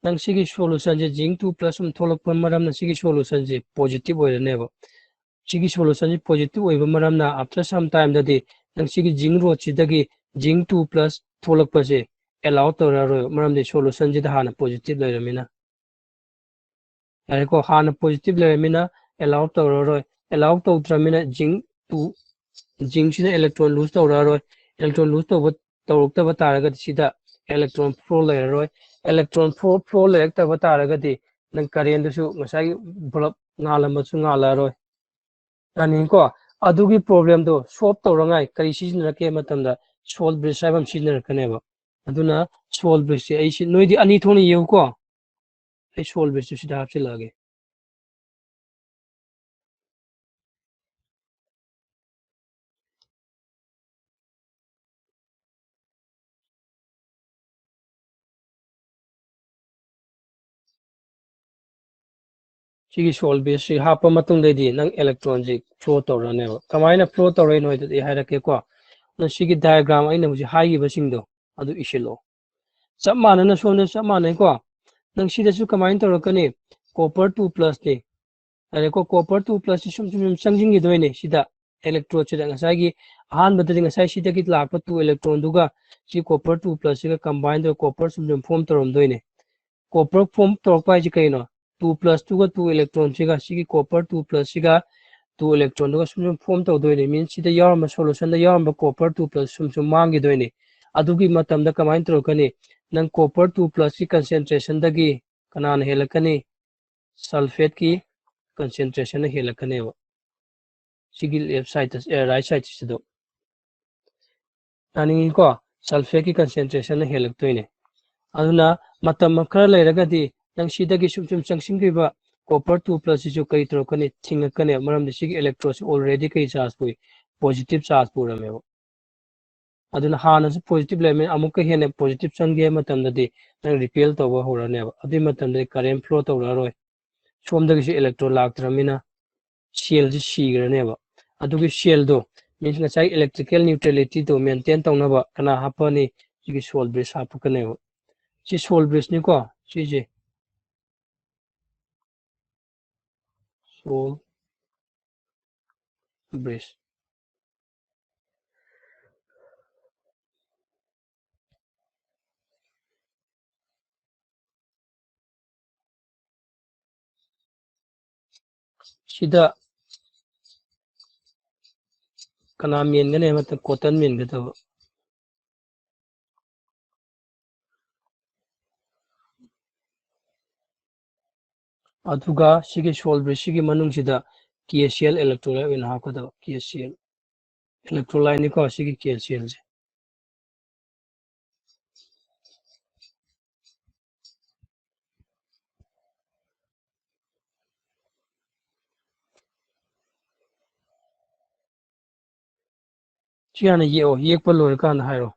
nang sigi solution je zinc 2 plus tholak pa maram na sigi solution je positive oirane ba sigi solution positive oiba maramna after some time dadi nang sigi zinc ro chidagi zinc 2 plus tholak pa se allow tora ro maram de solution ji da hana positive leiramina ko hana positive leiramina allow tora ro allow to tramina zinc 2 zinc sina electron lose tora ro electron lose to tawrukta ba taraga sida electron flow leiroi electron flow leirta ba taraga di nang current su ngasai bulb ngalamba su ngala ani ko adugi problem do solve tawrangai kari sizinrake matamda solve bridge saibam sizinrakaneba aduna solve bridge ai si noidi ani thoni yeu ko ai solve bridge sida hapsilage sigi solve bridge si hapa matung dedi nang electron ji flow tawraneba kamaina flow tawrai noidi hairake ko na sigi diagram aina muji haigi basingdo adu isilo chap manana somna chap manai ko nang sida su kamain tawrakani copper 2 plus ni अरे को copper 2 plus संजिंग दोने सिदा electrode से ngasai han badari ngasai sida ki lakpa 2 electron duga si copper 2 plus ga combine do copper sum form torom doine copper form torpa ji kaino 2 plus 2 ga 2 electron siga si copper 2 plus siga 2 electron duga sum form to doine means sida yarma solution da yarma copper 2 plus sum mangi doine adugi matam da kamain torkani nang copper 2 plus ki concentration dagi kanan helakani sulfate ki concentration helakane sigi left side right side sido ani ko sulfate ki concentration helaktoine aduna matam khara leiragadi nang sidagi sum changsingriba copper 2 plus ju kai trokane thingakane maram de sigi electrons already kai charge pui positive charge purame aduna hana su positive element amuka hene positive change matam dadi nang repel to horane adi matam de current flow to roi somdagi si electron laktramina shell ji shigrane adugi shell do means ngasai electrical neutrality do maintain tawnaba kana hapani sigi sol bridge hapukane si sol bridge ni ko si je sol bridge sida kana men gane mata cotton men gata aduga sigi sol bridge sigi manung sida KCl electrolyte in hakada KCl electrolyte ni ko sigi KCl je chiana ye o yek pa lor kan hairo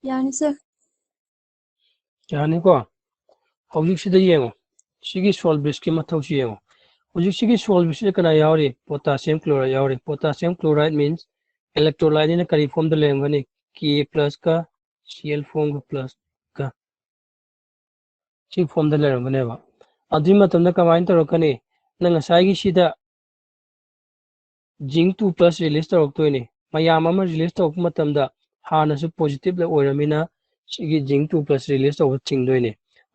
Yani sir. Yani ko hojik sida yengo sigi solvents ki mathau si yengo hojik sigi solvents le kana yauri potassium chloride yauri potassium chloride means electrolyte in a kari form the lengani Ka plus ka Cl form plus ka si form the lengani ba adi matamda kamain tarokani na ngasai gi sida zinc 2 plus release taroktoini mayam ama release tarok matamda hana su positive la oiramina sigi zinc 2 plus release tarok chingdoini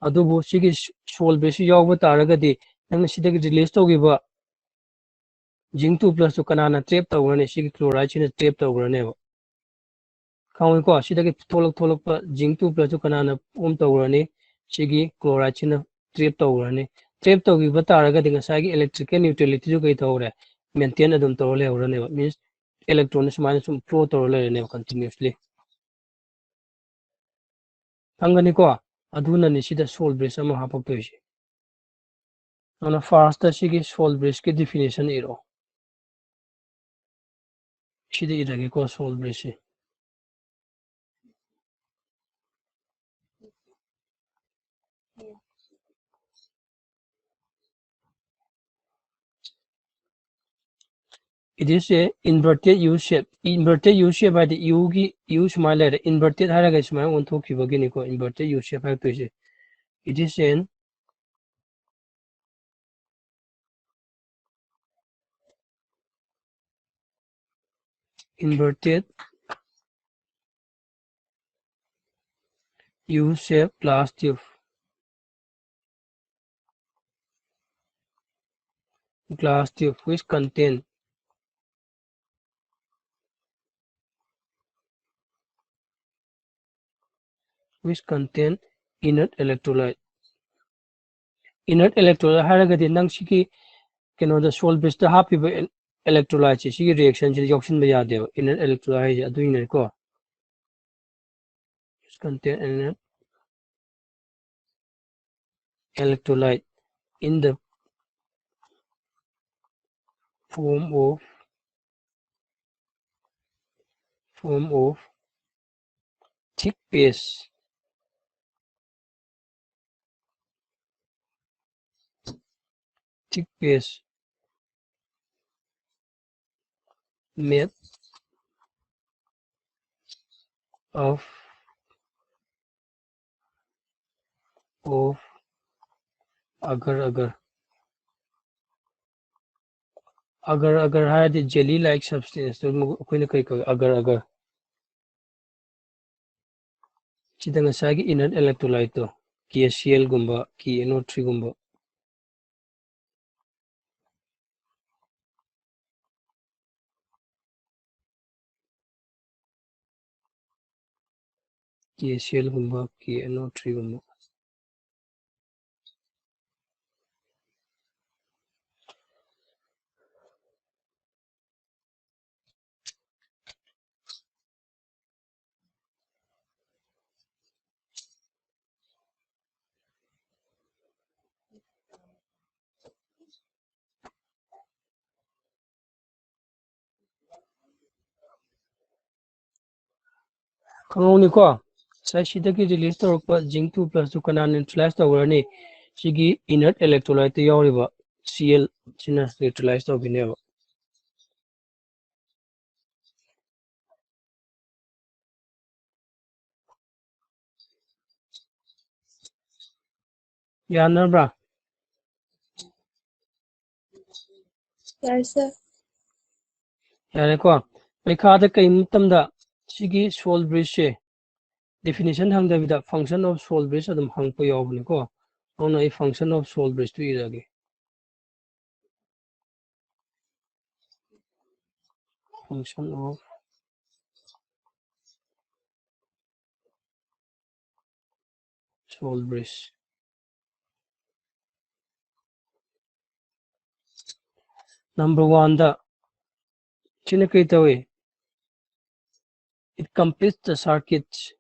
adubu sigi solvents yawba taragadi nang sidagi release tawgiba zinc 2 plus to kanana trap tawrani sigi chloride sina trap tawrani ba kawai ko sidagi tholok pa zinc 2 plus to kanana tawrani sigi chloride sina trap tawgiba taragadi ngasagi electrical neutrality jo kai tawre maintain adum tawle awrani ba means electrons minus flow tawle ne continuously hangani ko aduna ni sida solvents ama hapak toisi ana first sigi solvents ki definition iro sida irage ko solvents it is a inverted U shape. Inverted U shape by the U gi U smile inverted haraga smile on to kibagini ko inverted U shape have to say. It is an inverted U shape glass tube. Glass tube which contain inert electrolyte. Inert electrolyte haraga di nang siki keno the solvents the happy electrolyte siki reaction si yokshin ba yade inert electrolyte aduin ko which contain inert electrolyte in the form of form of thick paste thick paste made of of agar agar agar agar had jelly like substance तो कोई kai kai agar agar chida ngasagi inert electrolyte to KCl gumba KNO3 gumba KCl gumba KNO3 gumba kangoni ko sai sida ki release to pa zinc 2 plus to kana neutralize to warani sigi inert electrolyte yawriba Cl china neutralize to bineba yanabra Yes, sir. yare ko prekha kai mutamda sigi solvents definition hangdabida function of solvents adum hangpo yawbni ko ona a function of solvents to irage function of solvents number 1 the china kai tawe it completes the circuits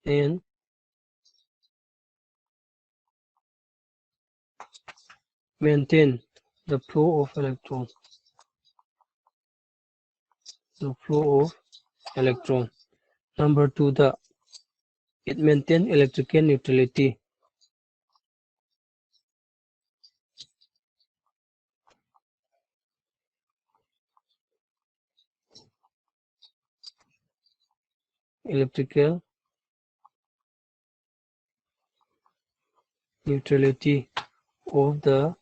and maintain the flow of electron. The flow of electron. Number 2, it maintains electrical neutrality. Electrical neutrality of the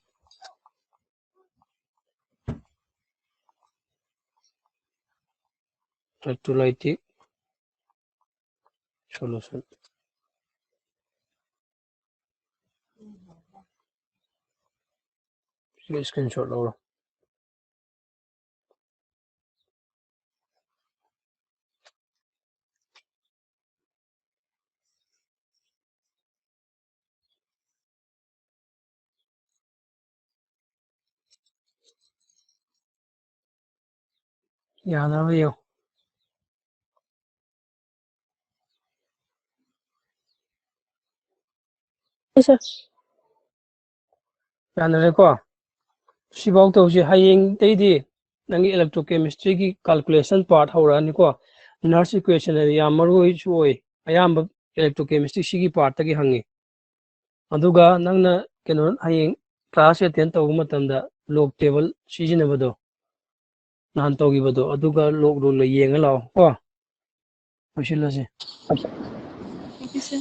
electrolytic solution. Screenshot लो. याद आ रही हो? Sir. याद रहे को? सिबाव तो उसे हाइंग तेरी नंगी electrochemistry की calculation part हो रहा है निको nurse equation है या मरो इशू है या हम electrochemistry की part तक ही हंगे अदुगा नंगना केनो हाइंग क्लास अटेंड तो मतंदा log table सीजन बदो नान तो की बदो अदुगा log रूल येंग लाओ को मशीन से Thank you, sir.